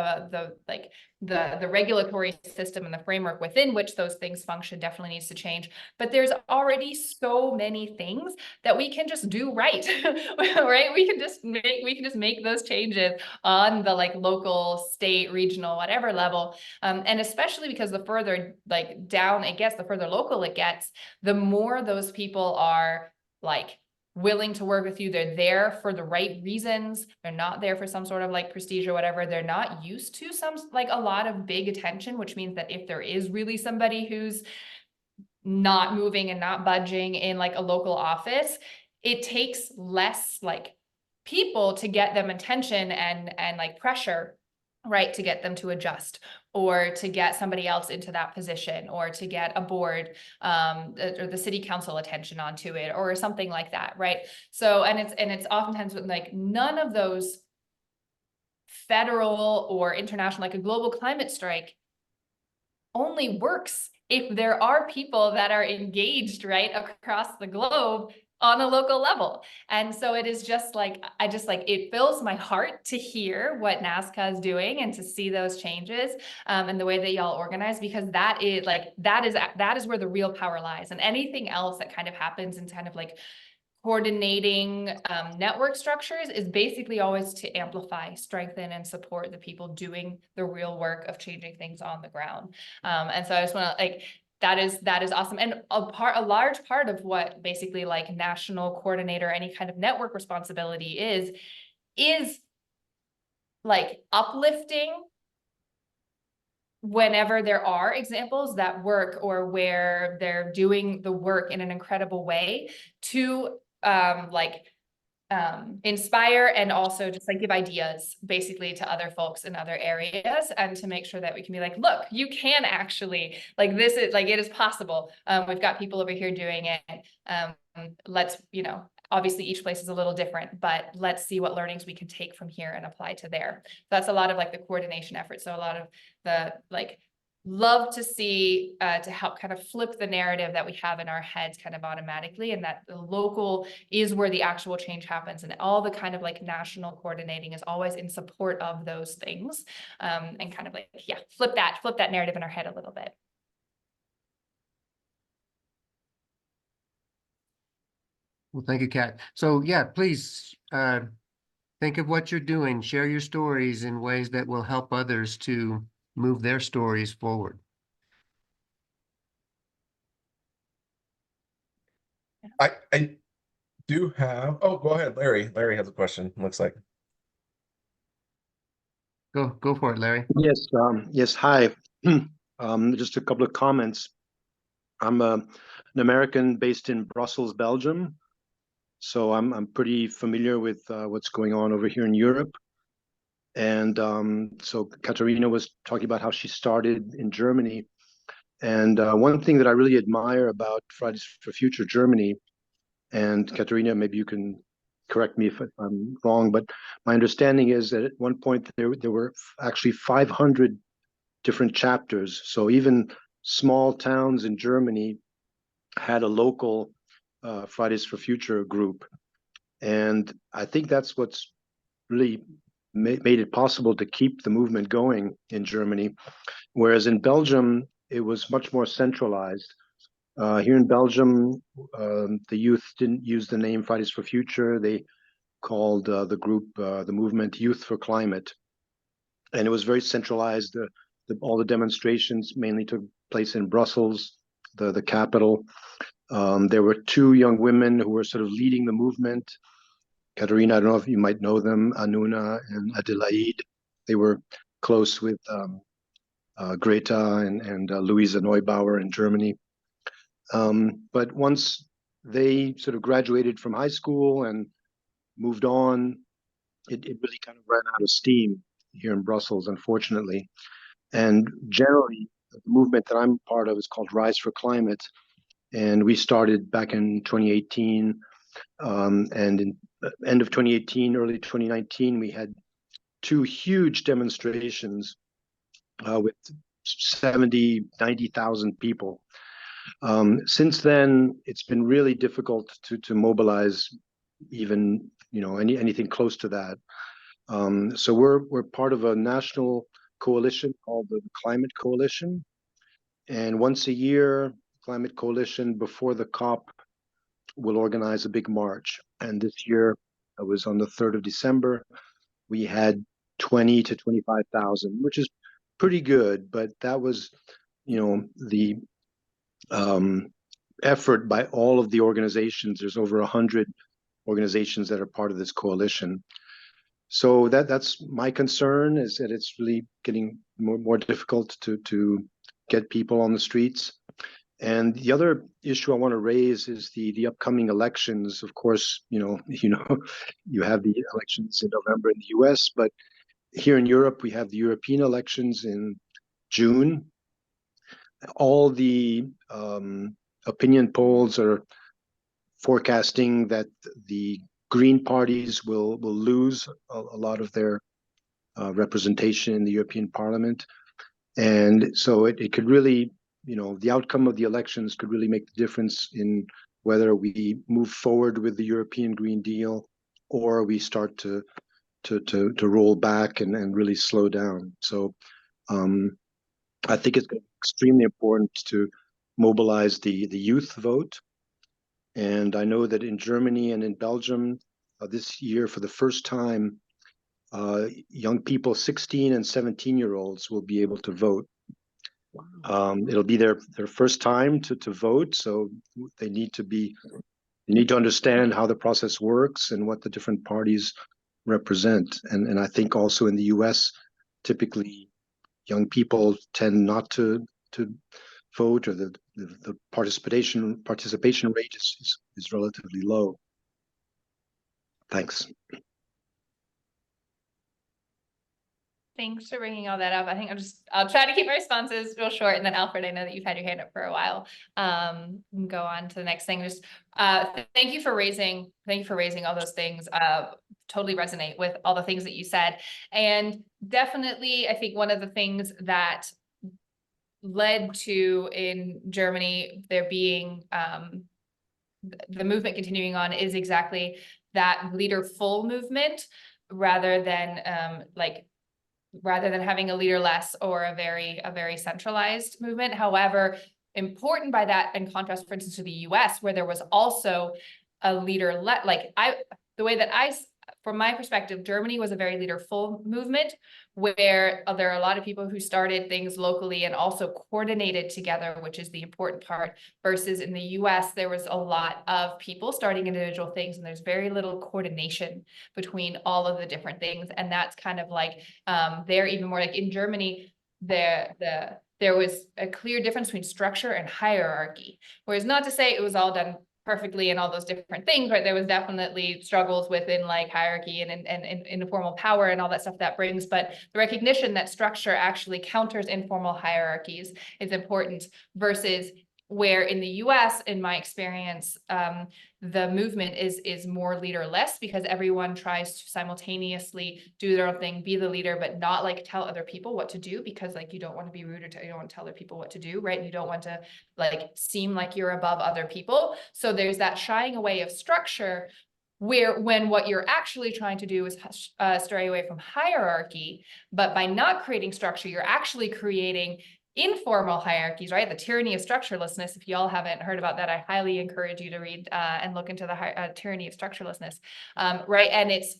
the regulatory system and the framework within which those things function definitely needs to change. But there's already so many things that we can just do right, right? We can just make those changes on the like local, state, regional, whatever level. And especially because the further like down it gets, the further local it gets, the more those people are like willing to work with you. They're there for the right reasons. They're not there for some sort of like prestige or whatever. They're not used to a lot of big attention, which means that if there is really somebody who's not moving and not budging in like a local office, it takes less like people to get them attention and like pressure, right, to get them to adjust or to get somebody else into that position or to get a board or the city council attention onto it or something like that, right? So and it's oftentimes with like none of those federal or international, like a global climate strike only works if there are people that are engaged right across the globe on a local level. And so it is just like, it fills my heart to hear what NASCA is doing and to see those changes and the way that y'all organize, because that is where the real power lies. And anything else that kind of happens in kind of like coordinating network structures is basically always to amplify, strengthen, and support the people doing the real work of changing things on the ground. And so I just want to like, that is awesome. And a large part of what basically like national coordinator, any kind of network responsibility is like uplifting whenever there are examples that work or where they're doing the work in an incredible way to inspire and also just like give ideas basically to other folks in other areas, and to make sure that we can be like, look, you can actually like, this is like, it is possible. We've got people over here doing it. Let's, obviously each place is a little different, but let's see what learnings we can take from here and apply to there. That's a lot of like the coordination effort. So a lot of the like love to see to help kind of flip the narrative that we have in our heads kind of automatically, and that the local is where the actual change happens, and all the kind of like national coordinating is always in support of those things, and kind of like, yeah, flip that narrative in our head a little bit. Well, thank you, Kat. So yeah, please think of what you're doing. Share your stories in ways that will help others to move their stories forward. I do have, oh, go ahead, Larry. Larry has a question, looks like. Go for it, Larry. Yes, hi. Just a couple of comments. I'm an American based in Brussels, Belgium, so I'm pretty familiar with what's going on over here in Europe. And so Katharina was talking about how she started in Germany. And one thing that I really admire about Fridays for Future Germany, and Katharina, maybe you can correct me if I'm wrong, but my understanding is that at one point there were actually 500 different chapters. So even small towns in Germany had a local Fridays for Future group. And I think that's what's really made it possible to keep the movement going in Germany. Whereas in Belgium, it was much more centralized. Here in Belgium, the youth didn't use the name Fridays for Future. They called the group, the movement, Youth for Climate. And it was very centralized. All the demonstrations mainly took place in Brussels, the capital. There were two young women who were sort of leading the movement. Katharina, I don't know if you might know them, Anuna and Adelaide. They were close with Greta and Luisa Neubauer in Germany. But once they sort of graduated from high school and moved on, it really kind of ran out of steam here in Brussels, unfortunately. And generally, the movement that I'm part of is called Rise for Climate. And we started back in 2018. And in end of 2018, early 2019, we had two huge demonstrations with 70, 90,000 people. Since then, it's been really difficult to mobilize even anything close to that. So we're part of a national coalition called the Climate Coalition, and once a year, Climate Coalition before the COP will organize a big march. And this year, it was on the 3rd of December. We had 20 to 25,000, which is pretty good, but that was, the effort by all of the organizations. There's over 100 organizations that are part of this coalition. So that's my concern, is that it's really getting more difficult to get people on the streets. And the other issue I want to raise is the upcoming elections. Of course, you have the elections in November in the US, but here in Europe, we have the European elections in June. All the opinion polls are forecasting that the Green parties will lose a lot of their representation in the European Parliament. And so it could really, the outcome of the elections could really make the difference in whether we move forward with the European Green Deal or we start to roll back and really slow down. So I think it's extremely important to mobilize the youth vote. And I know that in Germany and in Belgium this year, for the first time, young people, 16 and 17-year-olds, will be able to vote. It'll be their first time to vote, so they need to understand how the process works and what the different parties represent. And I think also in the US, typically young people tend not to vote, or the participation rate is relatively low. Thanks. Thanks for bringing all that up. I think I'll try to keep my responses real short, and then Alfred, I know that you've had your hand up for a while. Go on to the next thing. Just thank you for raising all those things. Totally resonate with all the things that you said. And definitely, I think one of the things that led to, in Germany, there being the movement continuing on is exactly that leader-full movement, rather than having a leader less or a very centralized movement. However, important by that, in contrast, for instance, to the US, where there was also a leader from my perspective, Germany was a very leader-full movement, where there are a lot of people who started things locally and also coordinated together, which is the important part, versus in the US, there was a lot of people starting individual things, and there's very little coordination between all of the different things. And that's kind of like, they're even more like in Germany, there was a clear difference between structure and hierarchy. Whereas, not to say it was all done perfectly and all those different things, right? There was definitely struggles within like hierarchy and informal power and all that stuff that brings, but the recognition that structure actually counters informal hierarchies is important, versus where in the US, in my experience, the movement is more leaderless, because everyone tries to simultaneously do their own thing, be the leader, but not like tell other people what to do, because like you don't want to be rude, or you don't want to tell other people what to do, right? And you don't want to like seem like you're above other people. So there's that shying away of structure, when what you're actually trying to do is stray away from hierarchy. But by not creating structure, you're actually creating informal hierarchies, right? The tyranny of structurelessness. If y'all haven't heard about that, I highly encourage you to read and look into the tyranny of structurelessness, right? And it's,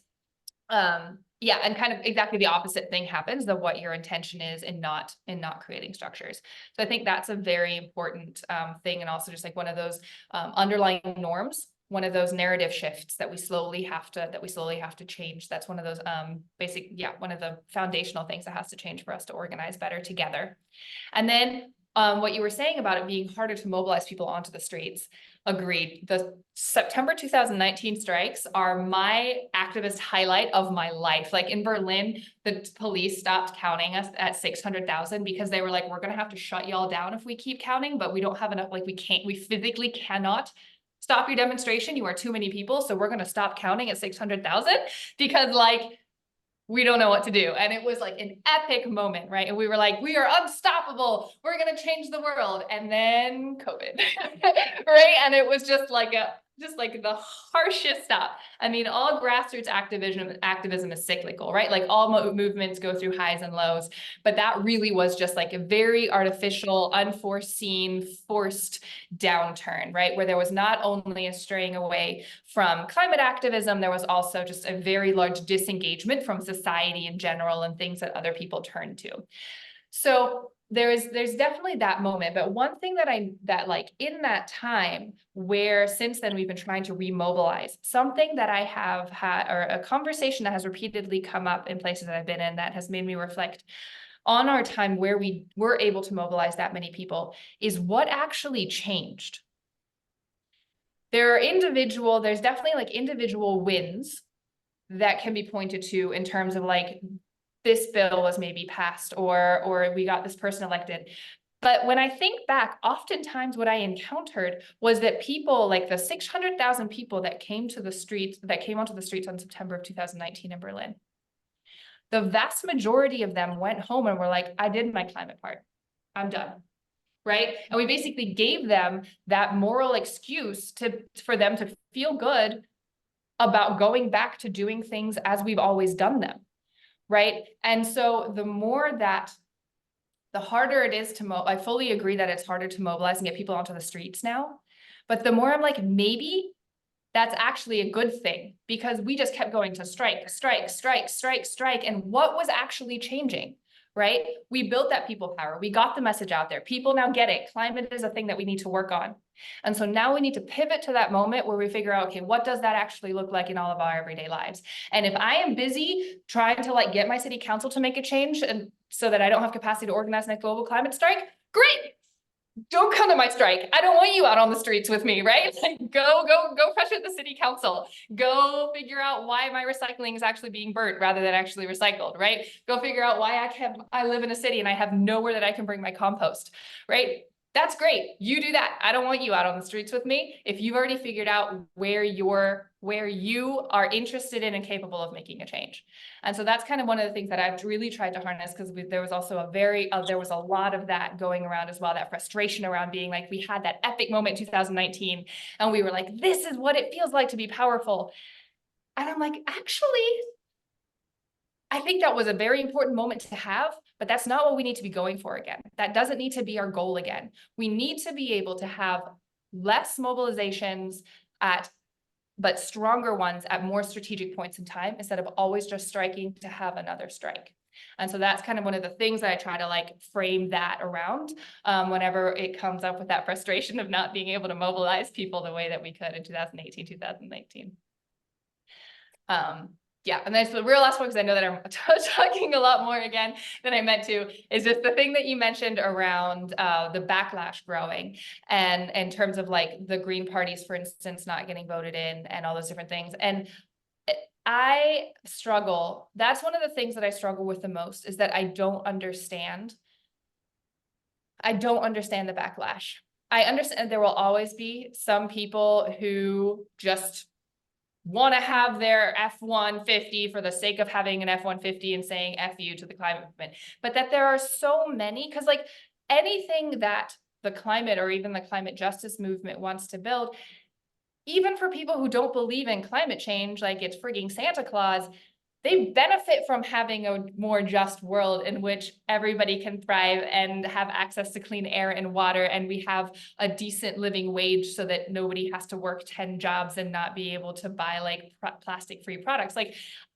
yeah, and kind of exactly the opposite thing happens than what your intention is in not creating structures. So I think that's a very important thing, and also just like one of those underlying norms, one of those narrative shifts that we slowly have to change. That's one of those one of the foundational things that has to change for us to organize better together. And then what you were saying about it being harder to mobilize people onto the streets, agreed. The September 2019 strikes are my activist highlight of my life. Like in Berlin, the police stopped counting us at 600,000 because they were like, we're gonna have to shut y'all down if we keep counting, but we don't have enough, like we physically cannot stop your demonstration. You are too many people, so we're gonna stop counting at 600,000 because like, we don't know what to do. And it was like an epic moment, right? And we were like, we are unstoppable. We're going to change the world. And then COVID, right? And it was just like the harshest stuff. I mean, all grassroots activism is cyclical, right? Like all movements go through highs and lows, but that really was just like a very artificial, unforeseen, forced downturn, right? Where there was not only a straying away from climate activism, there was also just a very large disengagement from society in general and things that other people turn to. So there's definitely that moment, but one thing that like in that time, where since then we've been trying to remobilize, something that I have had, or a conversation that has repeatedly come up in places that I've been in that has made me reflect on our time where we were able to mobilize that many people, is what actually changed. There's definitely like individual wins that can be pointed to in terms of like, this bill was maybe passed, or we got this person elected. But when I think back, oftentimes what I encountered was that people, like the 600,000 people that came onto the streets on September of 2019 in Berlin, the vast majority of them went home and were like, I did my climate part. I'm done. Right? And we basically gave them that moral excuse for them to feel good about going back to doing things as we've always done them. Right? And so the harder it is I fully agree that it's harder to mobilize and get people onto the streets now. But the more I'm like, maybe that's actually a good thing, because we just kept going to strike. And what was actually changing? Right? We built that people power. We got the message out there. People now get it. Climate is a thing that we need to work on. And so now we need to pivot to that moment where we figure out, okay, what does that actually look like in all of our everyday lives? And if I am busy trying to like get my city council to make a change, and so that I don't have capacity to organize a global climate strike, great. Don't come to my strike. I don't want you out on the streets with me, right? Like go pressure the city council. Go figure out why my recycling is actually being burnt rather than actually recycled, right? Go figure out why I live in a city and I have nowhere that I can bring my compost, right? That's great. You do that. I don't want you out on the streets with me. If you've already figured out where you are interested in and capable of making a change. And so that's kind of one of the things that I've really tried to harness, because there was also there was a lot of that going around as well, that frustration around being like, we had that epic moment in 2019 and we were like, this is what it feels like to be powerful. And I'm like, actually, I think that was a very important moment to have, but that's not what we need to be going for again. That doesn't need to be our goal again. We need to be able to have less mobilizations but stronger ones at more strategic points in time, instead of always just striking to have another strike. And so that's kind of one of the things that I try to like frame that around whenever it comes up with that frustration of not being able to mobilize people the way that we could in 2018, 2019. Yeah, and then the real last one, because I know that I'm talking a lot more again than I meant to, is just the thing that you mentioned around the backlash growing, and in terms of like the Green parties, for instance, not getting voted in and all those different things. And I struggle. That's one of the things that I struggle with the most, is that I don't understand. I don't understand the backlash. I understand there will always be some people who just want to have their F-150 for the sake of having an F-150 and saying F you to the climate movement. But that there are so many, because like anything that the climate or even the climate justice movement wants to build, even for people who don't believe in climate change, like it's frigging Santa Claus, they benefit from having a more just world in which everybody can thrive and have access to clean air and water, and we have a decent living wage so that nobody has to work 10 jobs and not be able to buy like plastic-free products.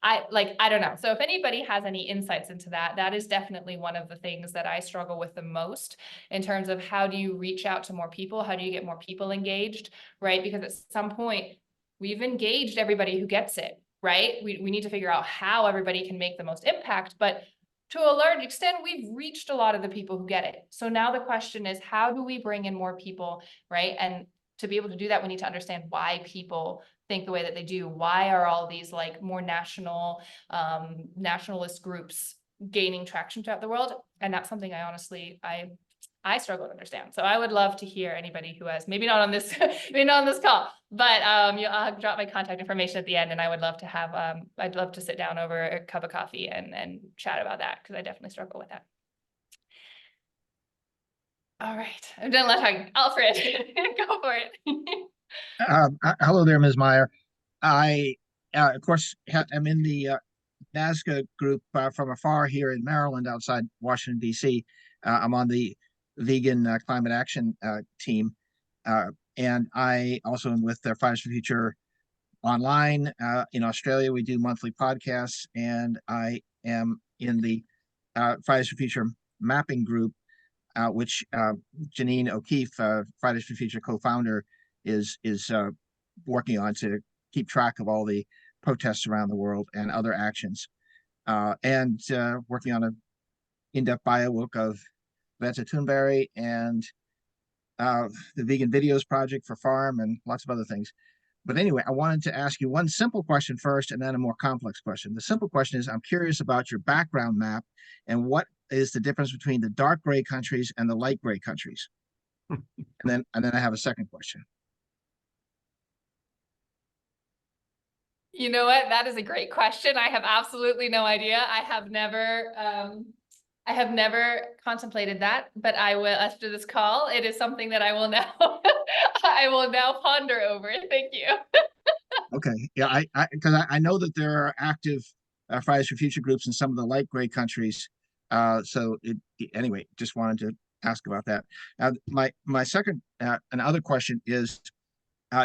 I don't know. So if anybody has any insights into that, that is definitely one of the things that I struggle with the most, in terms of how do you reach out to more people? How do you get more people engaged, right? Because at some point, we've engaged everybody who gets it. Right? We need to figure out how everybody can make the most impact, but to a large extent, we've reached a lot of the people who get it. So now the question is, how do we bring in more people, right? And to be able to do that, we need to understand why people think the way that they do. Why are all these like more nationalist groups gaining traction throughout the world? And that's something I honestly, I struggle to understand. So I would love to hear anybody who has, maybe not on this, maybe not on this call, but I'll drop my contact information at the end, and I would love to have, I'd love to sit down over a cup of coffee and chat about that, because I definitely struggle with that. All right, I'm done talking. Alfred, go for it. Hello there, Ms. Maier. I, of course, am in the NASCA group from afar here in Maryland, outside Washington, D.C. I'm on the vegan climate action team. And I also am with Fridays for Future online. In Australia, we do monthly podcasts, and I am in the Fridays for Future mapping group, which Janine O'Keefe, Fridays for Future co-founder, is working on to keep track of all the protests around the world and other actions, and working on an in-depth bio book of Greta Thunberg and the Vegan Videos Project for Farm and lots of other things. But anyway, I wanted to ask you one simple question first, and then a more complex question. The simple question is, I'm curious about your background map and what is the difference between the dark gray countries and the light gray countries? and then I have a second question. You know what? That is a great question. I have absolutely no idea. I have never contemplated that, but I will, after this call, it is something that I will now, I will now ponder over. Thank you. Okay. Yeah, because I know that there are active Fridays for Future groups in some of the light gray countries. Anyway, just wanted to ask about that. My second and other question is,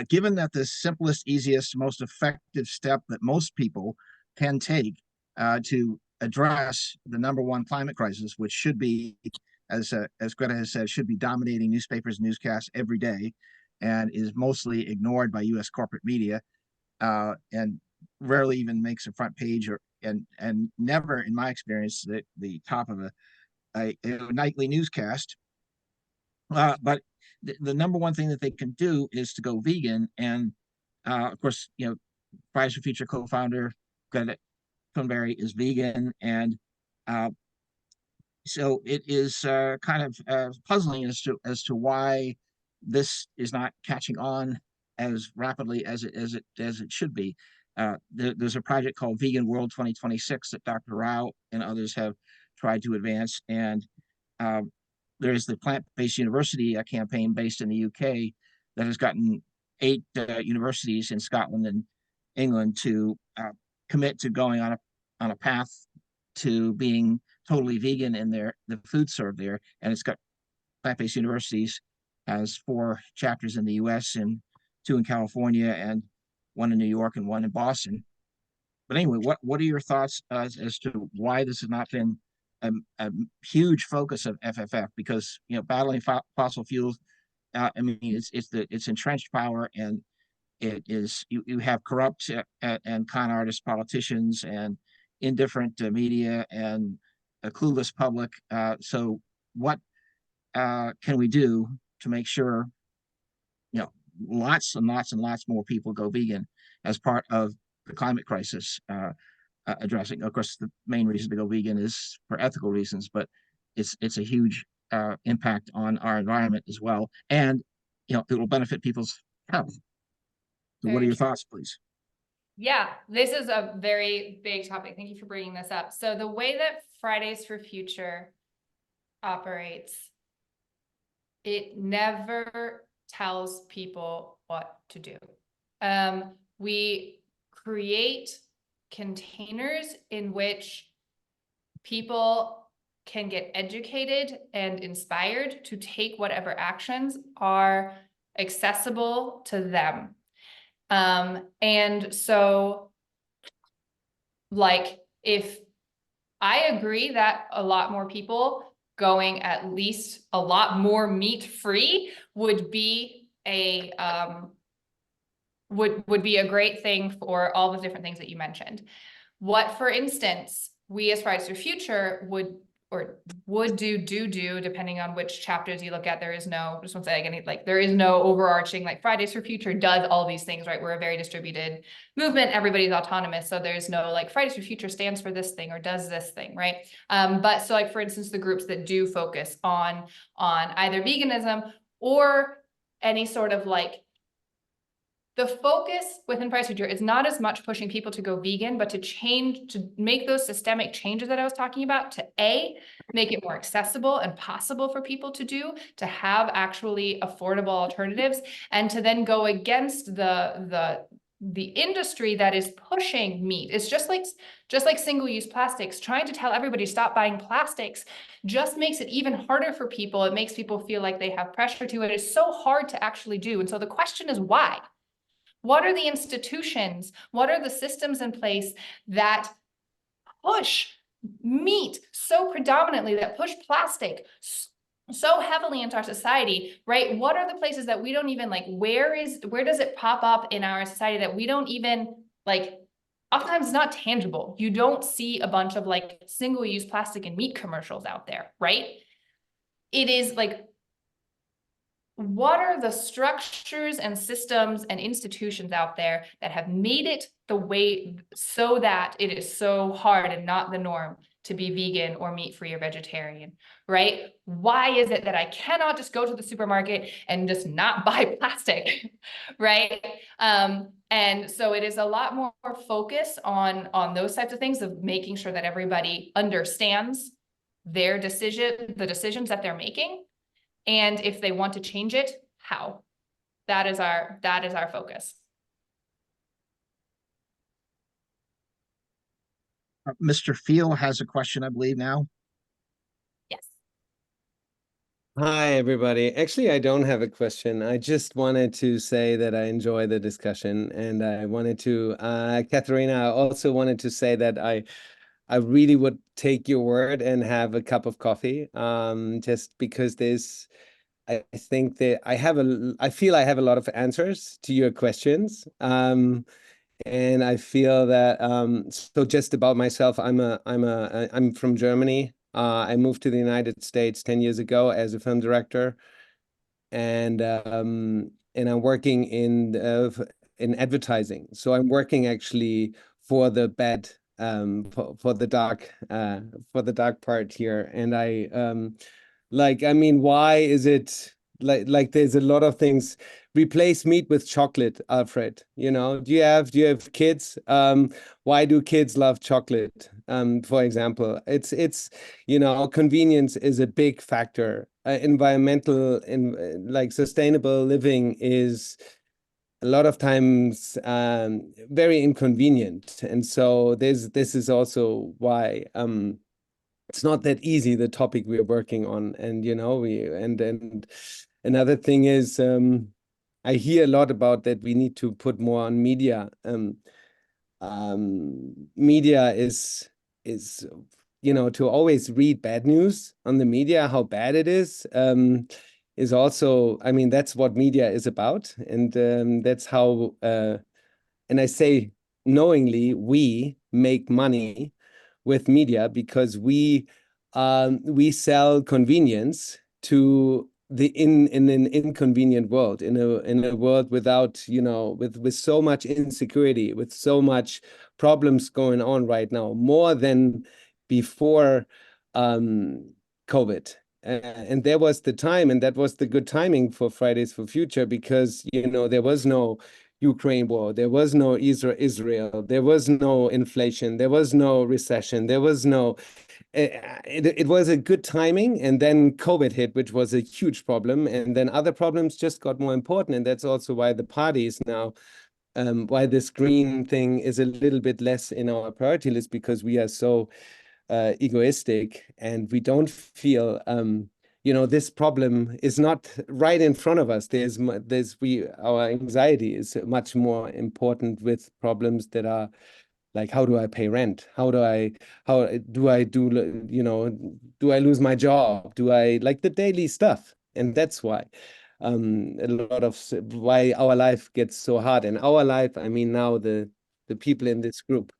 given that the simplest, easiest, most effective step that most people can take to address the #1 climate crisis, which should be, as Greta has said, should be dominating newspapers and newscasts every day, and is mostly ignored by U.S. corporate media, and rarely even makes a front page, and never, in my experience, the top of a nightly newscast. But the #1 thing that they can do is to go vegan, and of course, Fridays for Future co-founder Greta Thunberg is vegan, and So it is kind of puzzling as to why this is not catching on as rapidly as it should be. There's a project called Vegan World 2026 that Dr. Rao and others have tried to advance, and there's the Plant-Based University campaign based in the UK that has gotten 8 universities in Scotland and England to commit to going on a path to being totally vegan in the food served there. And it's got Plant-Based Universities has 4 chapters in the US and 2 in California and 1 in New York and 1 in Boston. But anyway, what are your thoughts as to why this has not been a huge focus of FFF? Because battling fossil fuels, I mean, it's entrenched power, and it is you have corrupt and con artist politicians and indifferent media and a clueless public. So what can we do to make sure lots and lots and lots more people go vegan as part of the climate crisis addressing? Of course, the main reason to go vegan is for ethical reasons, but it's a huge impact on our environment as well, and it will benefit people's health. So what are your thoughts, please? Yeah, this is a very big topic. Thank you for bringing this up. So the way that Fridays for Future operates, it never tells people what to do. We create containers in which people can get educated and inspired to take whatever actions are accessible to them. And so, like, if I agree that a lot more people going at least a lot more meat free would be a would be a great thing for all the different things that you mentioned. What, for instance, we as Fridays for Future would do, depending on which chapters you look at. There is no, just want to say again, there is no overarching, like, Fridays for Future does all these things, right? We're a very distributed movement. Everybody's autonomous. So there's no, like, Fridays for Future stands for this thing or does this thing, right? But so, like, for instance, the groups that do focus on either veganism or any sort of, like, the focus within Fridays for Future is not as much pushing people to go vegan, but to make those systemic changes that I was talking about, to make it more accessible and possible for people to do, to have actually affordable alternatives, and to then go against the industry that is pushing meat. It's just like single-use plastics. Trying to tell everybody to stop buying plastics just makes it even harder for people. It makes people feel like they have pressure to it. It's so hard to actually do. And so the question is why? What are the institutions? What are the systems in place that push meat so predominantly, that push plastic so heavily into our society, right? What are the places that we don't even, like, where does it pop up in our society that we don't even, like, oftentimes it's not tangible. You don't see a bunch of, like, single-use plastic and meat commercials out there, right? It is like, what are the structures and systems and institutions out there that have made it the way so that it is so hard and not the norm to be vegan or meat-free or vegetarian, right? Why is it that I cannot just go to the supermarket and just not buy plastic, right? And so it is a lot more focus on those types of things, of making sure that everybody understands the decisions that they're making. And if they want to change it, how? That is our focus. Mr. Field has a question, I believe, now. Yes. Hi, everybody. Actually, I don't have a question. I just wanted to say that I enjoy the discussion, and I wanted to, Katharina, I also wanted to say that I really would take your word and have a cup of coffee, just because I think that I feel I have a lot of answers to your questions. And I feel that, so just about myself, I'm from Germany. I moved to the United States 10 years ago as a film director, and I'm working in advertising. So I'm working actually for the bad for the dark part here. And I mean, why is it like there's a lot of things. Replace meat with chocolate, Alfred. Do you have kids? Why do kids love chocolate? For example, it's convenience is a big factor. Environmental like sustainable living is a lot of times very inconvenient, and so this is also why it's not that easy, the topic we're working on. And and another thing is I hear a lot about that we need to put more on media. Media is to always read bad news on the media, how bad it is also, I mean, that's what media is about. And that's how and I say knowingly, we make money with media because we sell convenience to in an inconvenient world, in a world without with so much insecurity, with so much problems going on right now, more than before COVID. And there was the time, and that was the good timing for Fridays for Future, because there was no Ukraine war, there was no Israel, there was no inflation, there was no recession, there was no it was a good timing. And then COVID hit, which was a huge problem, and then other problems just got more important. And that's also why the parties now why this green thing is a little bit less in our priority list, because we are so egoistic, and we don't feel this problem is not right in front of us. Our anxiety is much more important with problems that are like, how do I pay rent? How do I lose my job? Do I, like, the daily stuff? And that's why a lot of why our life gets so hard. And our life, I mean, now the people in this group.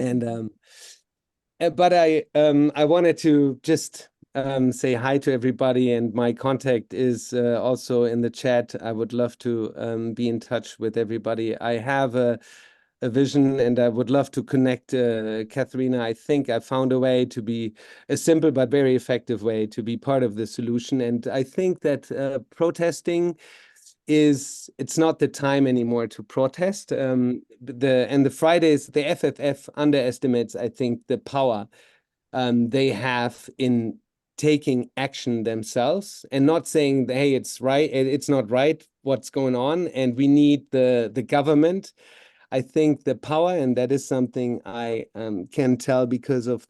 And but I wanted to just say hi to everybody, and my contact is also in the chat. I would love to be in touch with everybody. I have a vision, and I would love to connect Katharina. I think I found a way to be a simple but very effective way to be part of the solution. And I think that protesting it's not the time anymore to protest. The Fridays, the FFF underestimates, I think, the power they have in taking action themselves and not saying, hey, it's right, it's not right what's going on, and we need the government. I think the power, and that is something I can tell because of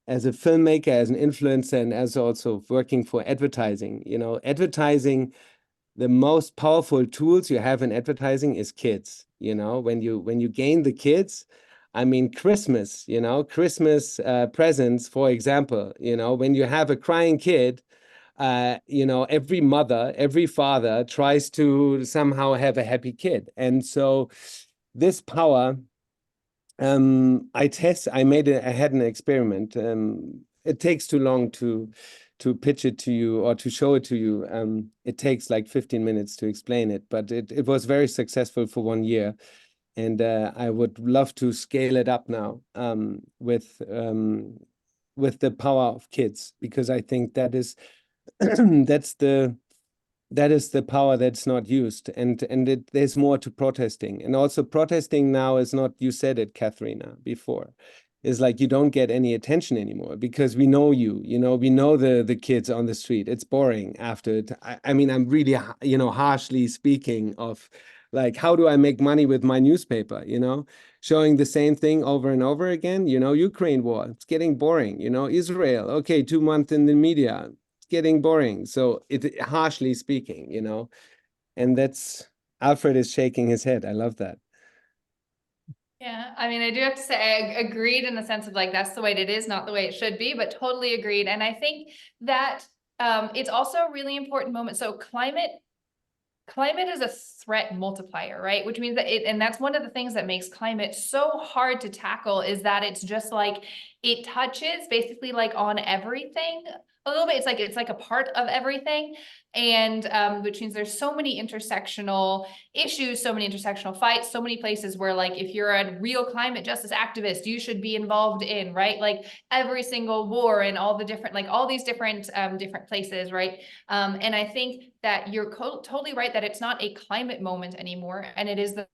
as a filmmaker, as an influencer, and as also working for advertising. Advertising, the most powerful tools you have in advertising is kids. When you gain the kids, I mean, Christmas presents, for example, when you have a crying kid, every mother, every father tries to somehow have a happy kid. And so this power, I had an experiment. It takes too long to pitch it to you or to show it to you. It takes like 15 minutes to explain it, but it was very successful for 1 year. And I would love to scale it up now with the power of kids, because I think that is that is the power that's not used. And there's more to protesting. And also protesting now is not, you said it, Katharina, before, is like you don't get any attention anymore because we know we know the kids on the street. It's boring after it. I mean, I'm really, harshly speaking of like, how do I make money with my newspaper, showing the same thing over and over again, Ukraine war, it's getting boring, Israel, okay, 2 months in the media, it's getting boring. So it, harshly speaking, and that's, Alfred is shaking his head. I love that. Yeah, I mean, I do have to say I agreed in the sense of like, that's the way it is, not the way it should be, but totally agreed. And I think that it's also a really important moment. So climate is a threat multiplier, right? Which means that and that's one of the things that makes climate so hard to tackle, is that it's just like, it touches basically like on everything, a little bit, it's like a part of everything. And which means there's so many intersectional issues, so many intersectional fights, so many places where, like, if you're a real climate justice activist, you should be involved in, right? Like every single war and all the different, like all these different different places, right? And I think that you're totally right that it's not a climate moment anymore, and it is the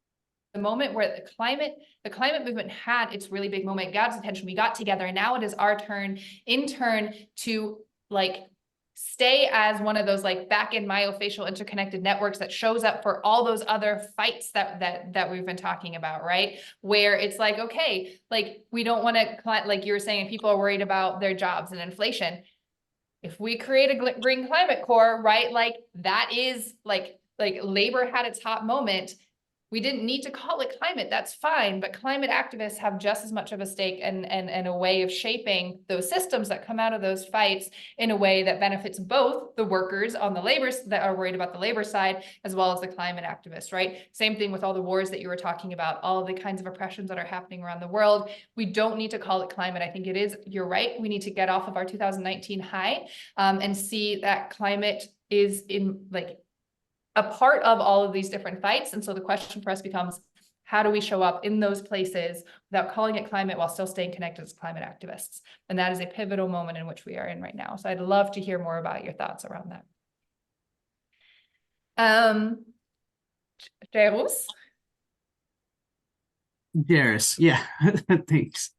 moment where the climate movement had its really big moment, got its attention, we got together, and now it is our turn in turn to like stay as one of those like back end myofascial interconnected networks that shows up for all those other fights that we've been talking about, right? Where it's like, okay, like we don't want to, like you were saying, people are worried about their jobs and inflation. If we create a green climate core, right, like that is like labor had its hot moment. We didn't need to call it climate, that's fine, but climate activists have just as much of a stake and a way of shaping those systems that come out of those fights in a way that benefits both the workers on the labor that are worried about the labor side, as well as the climate activists, right? Same thing with all the wars that you were talking about, all of the kinds of oppressions that are happening around the world. We don't need to call it climate. I think it is, you're right, we need to get off of our 2019 high and see that climate is in like a part of all of these different fights. And so the question for us becomes, how do we show up in those places without calling it climate while still staying connected as climate activists? And that is a pivotal moment in which we are in right now. So I'd love to hear more about your thoughts around that. Jairus? Darius, yeah, thanks.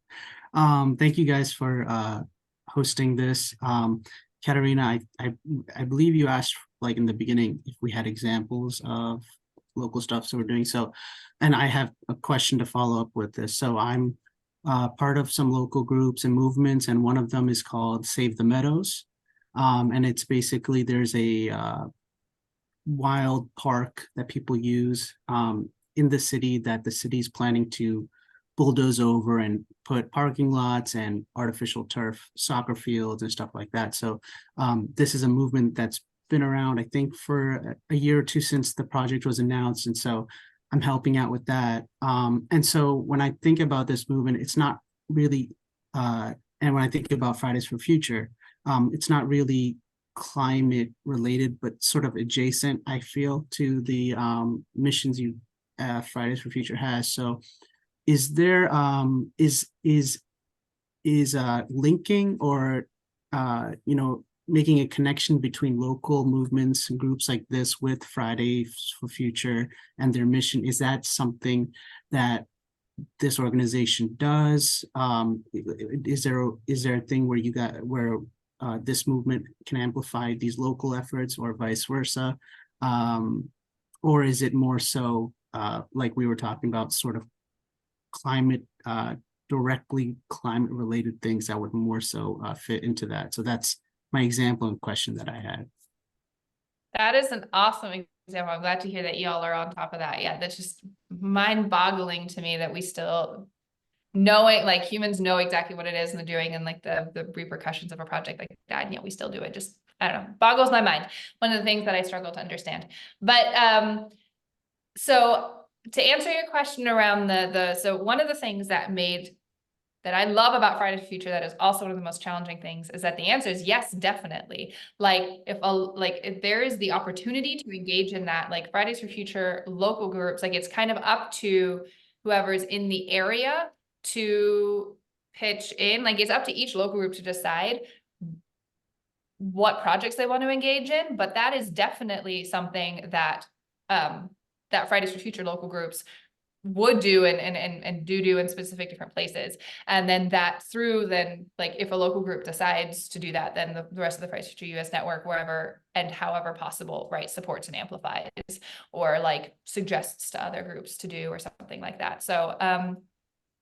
Thank you guys for hosting this. Katharina, I believe you asked like in the beginning if we had examples of local stuff, so we're doing so. And I have a question to follow up with this. So I'm part of some local groups and movements, and one of them is called Save the Meadows. And it's basically there's a wild park that people use in the city that the city is planning to bulldoze over and put parking lots and artificial turf soccer fields and stuff like that. So this is a movement that's been around, I think, for a year or two since the project was announced. And so I'm helping out with that. And so when I think about this movement, it's not really, and when I think about Fridays for Future, it's not really climate related, but sort of adjacent, I feel, to the missions Fridays for Future has. So is there linking or making a connection between local movements and groups like this with Fridays for Future and their mission? Is that something that this organization does? Is there a thing where this movement can amplify these local efforts, or vice versa? Or is it more so like we were talking about, sort of climate, directly climate related things that would more so fit into that? So that's my example and question that I had. That is an awesome example. I'm glad to hear that y'all are on top of that. Yeah, that's just mind-boggling to me that we still knowing, like, humans know exactly what it is and they're doing, and like the repercussions of a project like that, and yet we still do it. Just, I don't know, boggles my mind. One of the things that I struggle to understand. But so to answer your question around so one of the things that I love about Fridays for Future, that is also one of the most challenging things, is that the answer is yes, definitely. Like if there is the opportunity to engage in that, like Fridays for Future local groups, like it's kind of up to whoever's in the area to pitch in. Like it's up to each local group to decide what projects they want to engage in, but that is definitely something that that Fridays for Future local groups would do and do in specific different places. And then that through, then like if a local group decides to do that, then the rest of the Fridays for Future US network, wherever and however possible, right, supports and amplifies, or like suggests to other groups to do, or something like that. So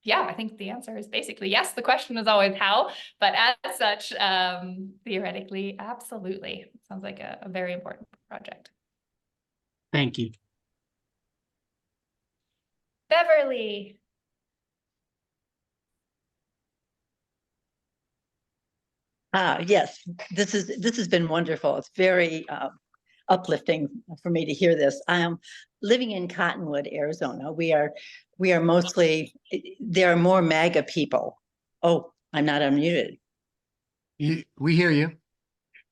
yeah, I think the answer is basically yes. The question is always how, but as such, theoretically, absolutely. Sounds like a very important project. Thank you. Beverly. Yes, this has been wonderful. It's very uplifting for me to hear this. I am living in Cottonwood, Arizona. We are mostly, there are more MAGA people. Oh, I'm not unmuted. We hear you.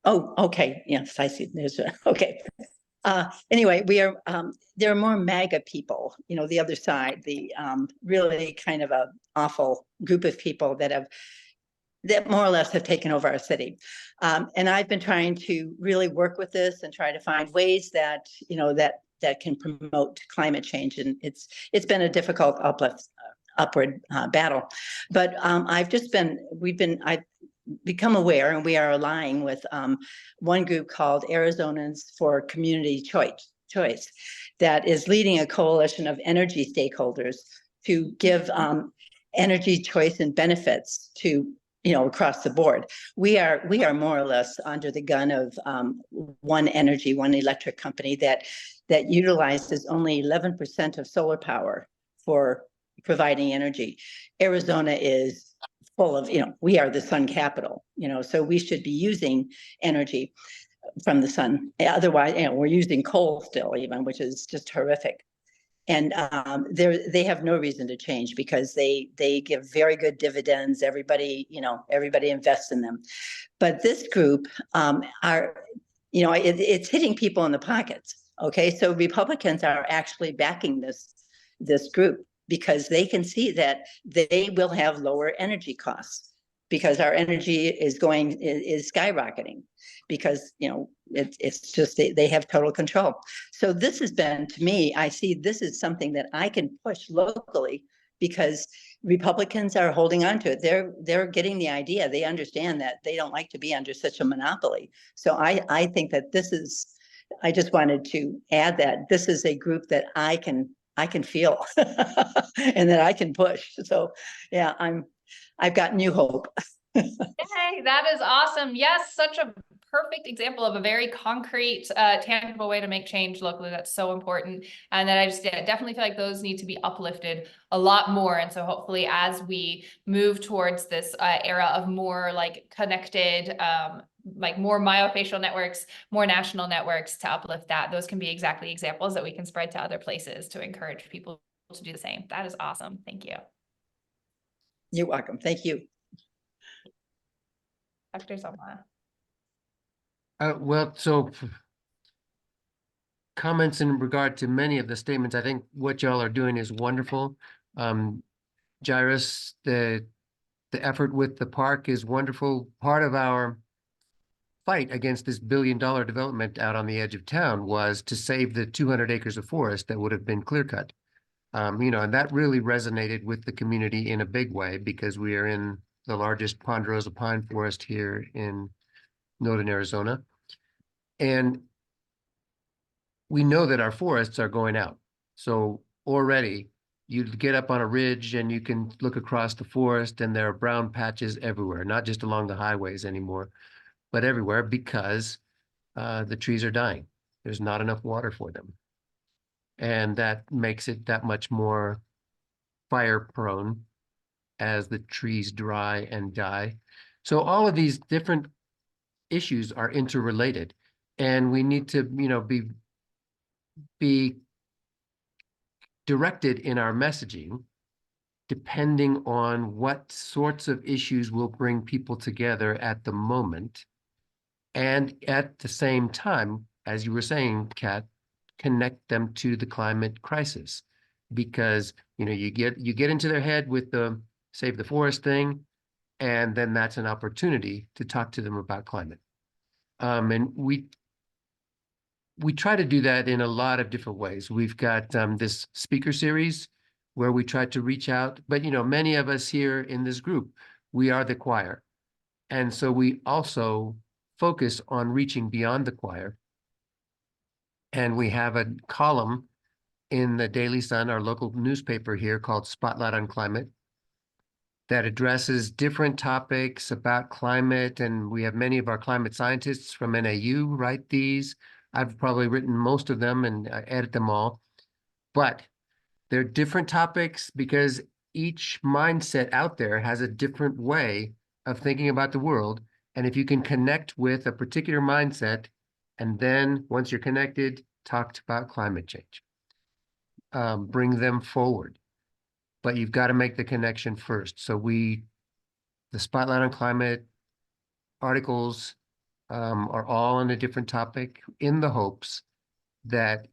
Oh, okay, yes, I see, there's a, okay. Anyway, there are more MAGA people, the other side, the really kind of a awful group of people that more or less have taken over our city. And I've been trying to really work with this and try to find ways that, that can promote climate change. And it's been a difficult upward battle. But I've become aware, and we are aligning with one group called Arizonans for Community Choice that is leading a coalition of energy stakeholders to give energy choice and benefits to across the board. We are more or less under the gun of one electric company that utilizes only 11% of solar power for providing energy. Arizona is full of, we are the sun capital, so we should be using energy from the sun. Otherwise, we're using coal still even, which is just horrific. And they have no reason to change because they give very good dividends. Everybody invests in them. But this group it's hitting people in the pockets. Okay, so Republicans are actually backing this group because they can see that they will have lower energy costs because our energy is skyrocketing because it's just they have total control. So this has been, to me, I see this is something that I can push locally because Republicans are holding on to it. They're getting the idea. They understand that they don't like to be under such a monopoly. So I think that I just wanted to add that this is a group that I can feel and that I can push. So yeah, I've got new hope. Hey, that is awesome. Yes, such a perfect example of a very concrete, tangible way to make change locally. That's so important. And then I just definitely feel like those need to be uplifted a lot more. And so hopefully as we move towards this era of more like connected, like more myofascial networks, more national networks to uplift that, those can be exactly examples that we can spread to other places to encourage people to do the same. That is awesome. Thank you. You're welcome. Thank you. Dr. Zoma. Well, so comments in regard to many of the statements. I think what y'all are doing is wonderful. Jairus, the effort with the park is wonderful. Part of our fight against this billion-dollar development out on the edge of town was to save the 200 acres of forest that would have been clear cut. And that really resonated with the community in a big way because we are in the largest ponderosa pine forest here in northern Arizona. And we know that our forests are going out. So already you get up on a ridge and you can look across the forest and there are brown patches everywhere, not just along the highways anymore, but everywhere because the trees are dying. There's not enough water for them. And that makes it that much more fire prone as the trees dry and die. So all of these different issues are interrelated, and we need to, be directed in our messaging depending on what sorts of issues will bring people together at the moment. And at the same time, as you were saying, Kat, connect them to the climate crisis. Because, you get into their head with the save the forest thing, and then that's an opportunity to talk to them about climate. And we try to do that in a lot of different ways. We've got this speaker series where we try to reach out, but many of us here in this group, we are the choir. And so we also focus on reaching beyond the choir. And we have a column in the Daily Sun, our local newspaper here, called Spotlight on Climate, that addresses different topics about climate. And we have many of our climate scientists from NAU write these. I've probably written most of them and I edit them all, but they're different topics because each mindset out there has a different way of thinking about the world. And if you can connect with a particular mindset, and then once you're connected, talk about climate change, bring them forward. But you've got to make the connection first. So the Spotlight on Climate articles are all on a different topic in the hopes that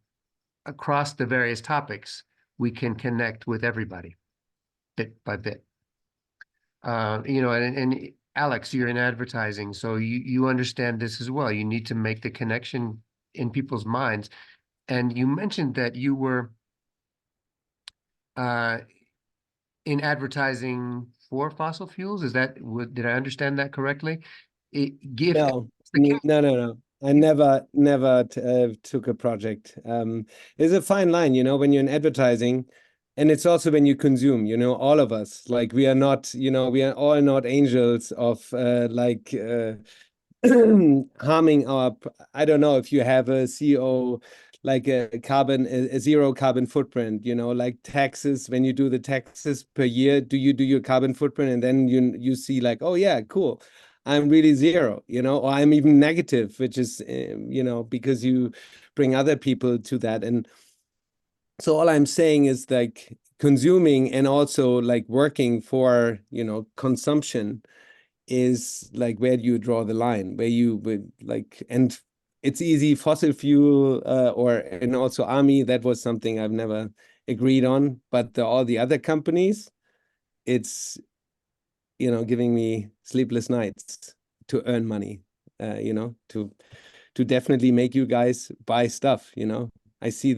across the various topics, we can connect with everybody bit by bit. You know, and Alex, you're in advertising, so you understand this as well. You need to make the connection in people's minds. And you mentioned that you were in advertising for fossil fuels. Is that did I understand that correctly? Give No, no. I never took a project. There's a fine line, you know, when you're in advertising, and it's also when you consume, you know, all of us, like we are not, you know, we are all not angels of harming our, I don't know if you have a CO like a zero carbon footprint, you know, like taxes, when you do the taxes per year, do you do your carbon footprint and then you see like, oh yeah, cool. I'm really zero, you know, or I'm even negative, which is, you know, because you bring other people to that. And so all I'm saying is like consuming and also like working for, you know, consumption is like, where do you draw the line? Where you would like, and it's easy, fossil fuel and also army, that was something I've never agreed on, but all the other companies, it's, you know, giving me sleepless nights to earn money, you know, to definitely make you guys buy stuff, you know. I see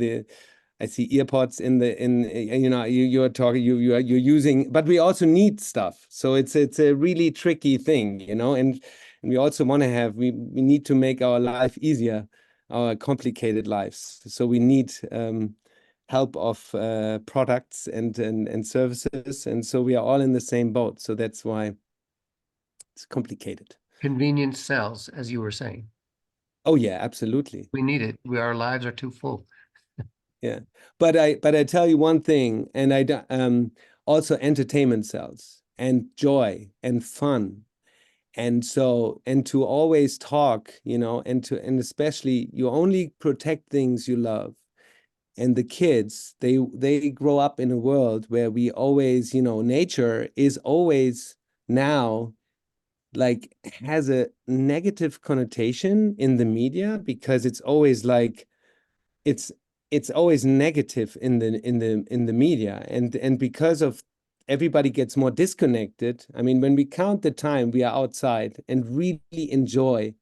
earpods you know, you're talking, you're using, but we also need stuff. So it's a really tricky thing, you know, and we also want to have, we need to make our life easier, our complicated lives. So we need help of products and services. And so we are all in the same boat. So that's why it's complicated. convenience sells, as you were saying. Oh yeah, absolutely. We need it. Our lives are too full. Yeah, but I tell you one thing, and also entertainment sells, and joy and fun, and so, and to always talk, you know, and especially you only protect things you love. And the kids, they grow up in a world where we always, you know, nature is always now like has a negative connotation in the media, because it's always like it's always negative in the media, and because of everybody gets more disconnected. I mean, when we count the time we are outside and really enjoy,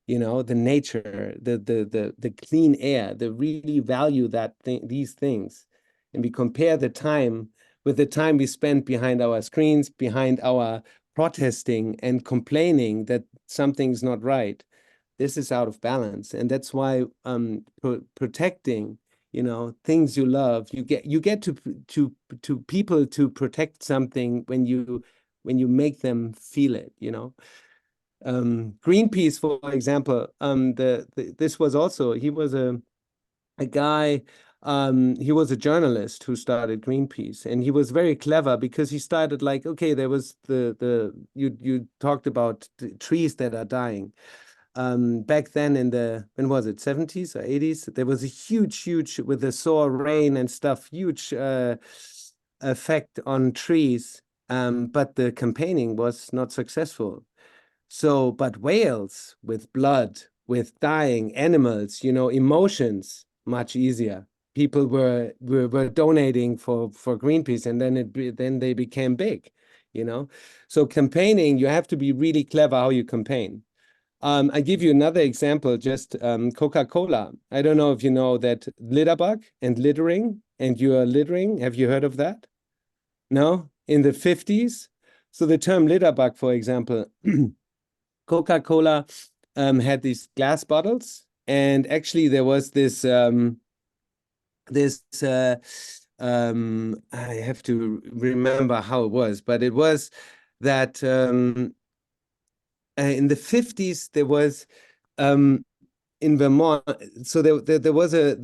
you know, the nature, the clean air, the really value these things, and we compare the time with the time we spend behind our screens, behind our protesting and complaining that something's not right, this is out of balance. And that's why protecting, you know, things you love, you get to people to protect something when you make them feel it, you know. Greenpeace, for example, this was also, he was a guy, he was a journalist who started Greenpeace, and he was very clever because he started like, okay, there was you talked about the trees that are dying. Back then in when was it, 70s or 80s, there was a huge, with the solar rain and stuff, huge effect on trees, but the campaigning was not successful. So, but whales with blood, with dying animals, you know, emotions, much easier. People were donating for Greenpeace, and then they became big, you know. So campaigning, you have to be really clever how you campaign. I give you another example, just Coca-Cola. I don't know if you know that litterbug and littering, and you are littering. Have you heard of that? No? In the 50s? So the term litterbug, for example, Coca-Cola had these glass bottles, and actually there was this I have to remember how it was, but it was that in the 50s there was in Vermont, so there was a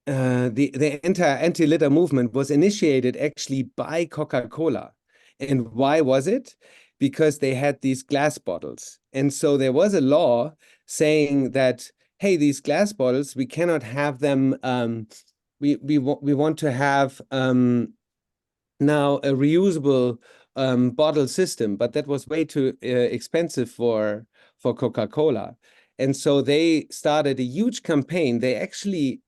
the anti-litter movement was initiated actually by Coca-Cola. And why was it? Because they had these glass bottles. And so there was a law saying that, hey, these glass bottles, we cannot have them, we want to have now a reusable bottle system, but that was way too expensive for Coca-Cola. And so they started a huge campaign. They actually,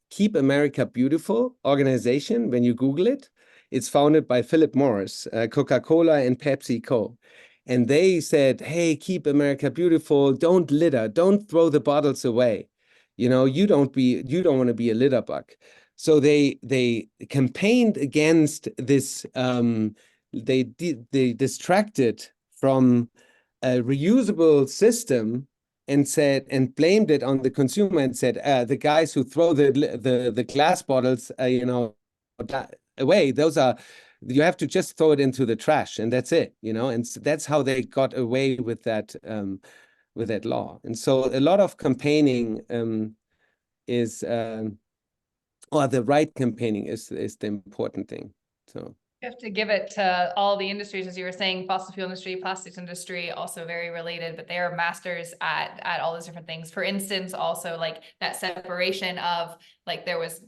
Keep America Beautiful organization, when you Google it, it's founded by Philip Morris, Coca-Cola and PepsiCo. And they said, hey, keep America beautiful, don't litter, don't throw the bottles away. You don't want to be a litter bug. So they campaigned against this, they distracted from a reusable system and blamed it on the consumer and said, the guys who throw the glass bottles, away, you have to just throw it into the trash and that's it, and so that's how they got away with that law. And so a lot of campaigning is or the right campaigning is the important thing. So you have to give it to all the industries, as you were saying, fossil fuel industry, plastics industry, also very related, but they are masters at all those different things. For instance, also like that separation of like there is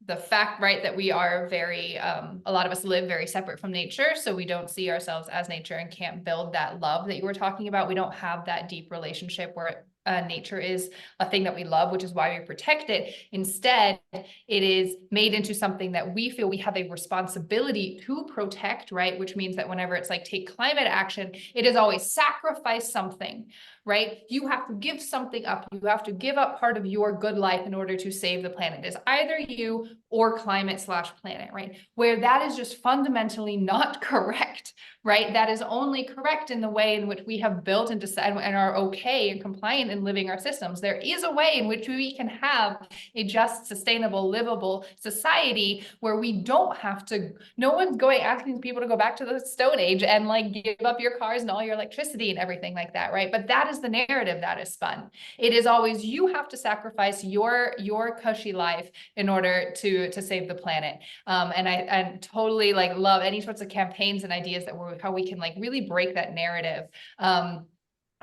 the fact, right, that we are very, a lot of us live very separate from nature. So we don't see ourselves as nature and can't build that love that you were talking about. We don't have that deep relationship where nature is a thing that we love, which is why we protect it. Instead, it is made into something that we feel we have a responsibility to protect, right? Which means that whenever it's like take climate action, it is always sacrifice something, right? You have to give something up. You have to give up part of your good life in order to save the planet. It's either you or climate/planet, right? Where that is just fundamentally not correct, right? That is only correct in the way in which we have built and decided and are okay and compliant in living our systems. There is a way in which we can have a just, sustainable, livable society where we don't have to, no one's going asking people to go back to the Stone Age and like give up your cars and all your electricity and everything like that, right? But that is the narrative that is spun. It is always you have to sacrifice your cushy life in order to save the planet. And I totally like love any sorts of campaigns and ideas that how we can like really break that narrative.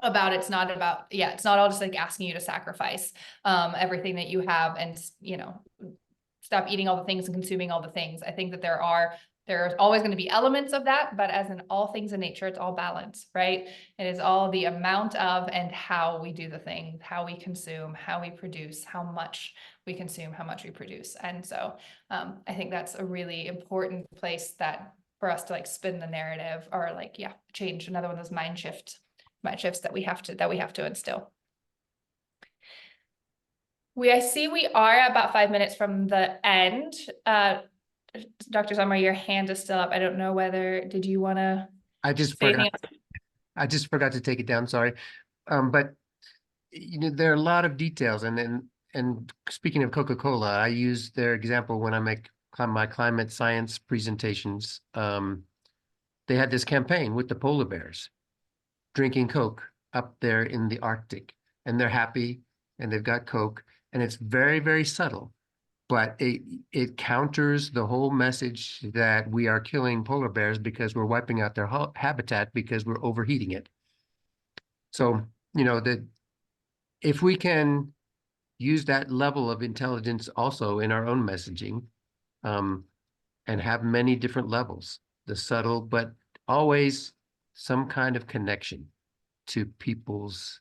About it's not all just like asking you to sacrifice everything that you have and stop eating all the things and consuming all the things. I think that there's always going to be elements of that, but as in all things in nature, it's all balance, right? It is all the amount of and how we do the thing, how we consume, how we produce, how much we consume, how much we produce. And so I think that's a really important place that for us to like spin the narrative or like, change another one of those mind shifts that we have to instill. I see we are about 5 minutes from the end. Dr. Sommer, your hand is still up. I don't know whether, did you want to? I just forgot to take it down, sorry. But there are a lot of details, and speaking of Coca-Cola, I use their example when I make my climate science presentations. They had this campaign with the polar bears drinking Coke up there in the Arctic, and they're happy and they've got Coke, and it's very, very subtle, but it counters the whole message that we are killing polar bears because we're wiping out their habitat because we're overheating it. So, if we can use that level of intelligence also in our own messaging, and have many different levels, the subtle, but always some kind of connection to people's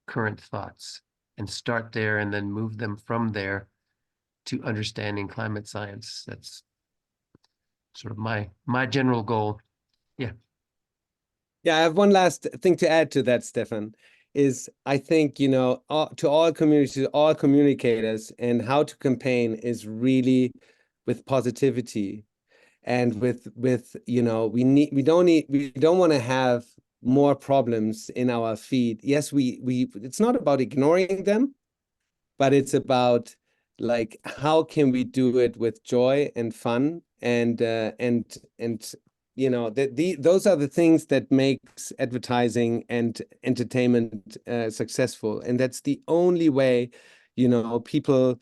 current thoughts, and start there and then move them from there to understanding climate science. That's sort of my general goal. Yeah. Yeah, I have one last thing to add to that, Stefan, is I think, to all communities, all communicators, and how to campaign is really with positivity and with we don't want to have more problems in our feed. Yes, it's not about ignoring them, but it's about like how can we do it with joy and fun and those are the things that makes advertising and entertainment successful, and that's the only way people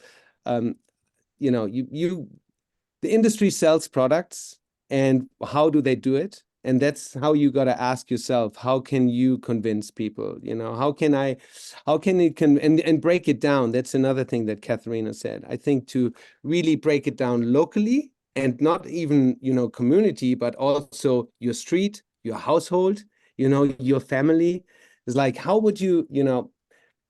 the industry sells products, and how do they do it? And that's how you got to ask yourself, how can you convince people? How can and break it down? That's another thing that Katharina said. I think to really break it down locally and not even, community, but also your street, your household, your family. It's like, how would you,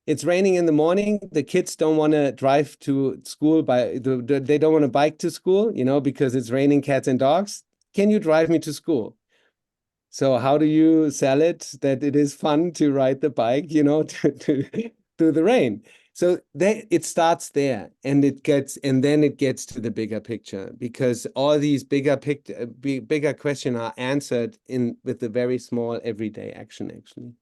it's raining in the morning, the kids don't want to drive to school they don't want to bike to school, because it's raining cats and dogs. Can you drive me to school? So how do you sell it that it is fun to ride the bike, through the rain? So it starts there, and then it gets to the bigger picture, because all these bigger questions are answered with the very small everyday action, actually.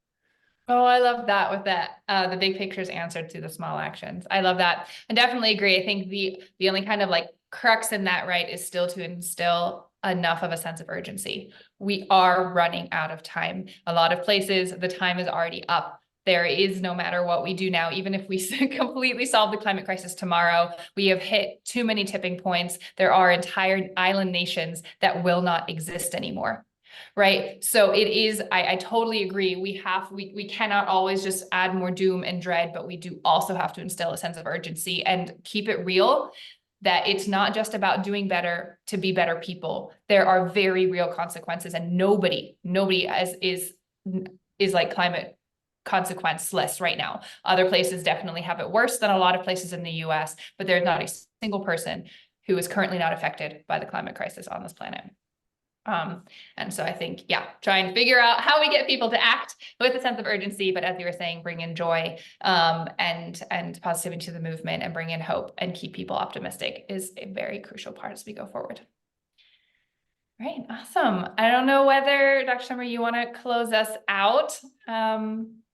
Oh, I love that with that. The big picture is answered through the small actions. I love that. I definitely agree. I think the only kind of like crux in that, right, is still to instill enough of a sense of urgency. We are running out of time. A lot of places, the time is already up. There is, no matter what we do now, even if we completely solve the climate crisis tomorrow, we have hit too many tipping points. There are entire island nations that will not exist anymore. Right. So it is, I totally agree. We cannot always just add more doom and dread, but we do also have to instill a sense of urgency and keep it real, that it's not just about doing better to be better people. There are very real consequences, and nobody is like climate consequenceless right now. Other places definitely have it worse than a lot of places in the US, but there's not a single person who is currently not affected by the climate crisis on this planet. And so I think, try and figure out how we get people to act with a sense of urgency, but as you were saying, bring in joy, and positivity to the movement, and bring in hope and keep people optimistic is a very crucial part as we go forward. Right, awesome. I don't know whether, Dr. Summer, you want to close us out,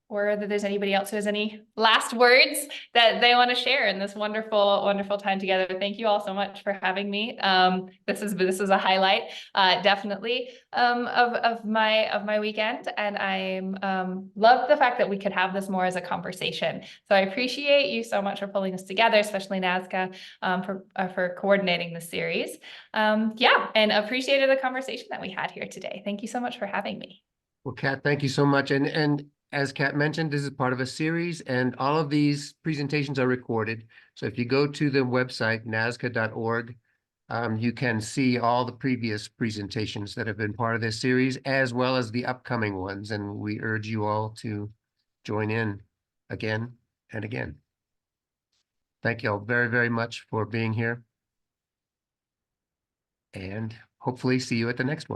or whether there's anybody else who has any last words that they want to share in this wonderful, wonderful time together. Thank you all so much for having me. This is a highlight, definitely, of my weekend, and I'm love the fact that we could have this more as a conversation. So I appreciate you so much for pulling this together, especially Nazca, for coordinating the series. And appreciated the conversation that we had here today. Thank you so much for having me. Well, Kat, thank you so much. And as Kat mentioned, this is part of a series, and all of these presentations are recorded. So if you go to the website, nazca.org, you can see all the previous presentations that have been part of this series, as well as the upcoming ones. And we urge you all to join in again and again. Thank you all very, very much for being here, and hopefully see you at the next one.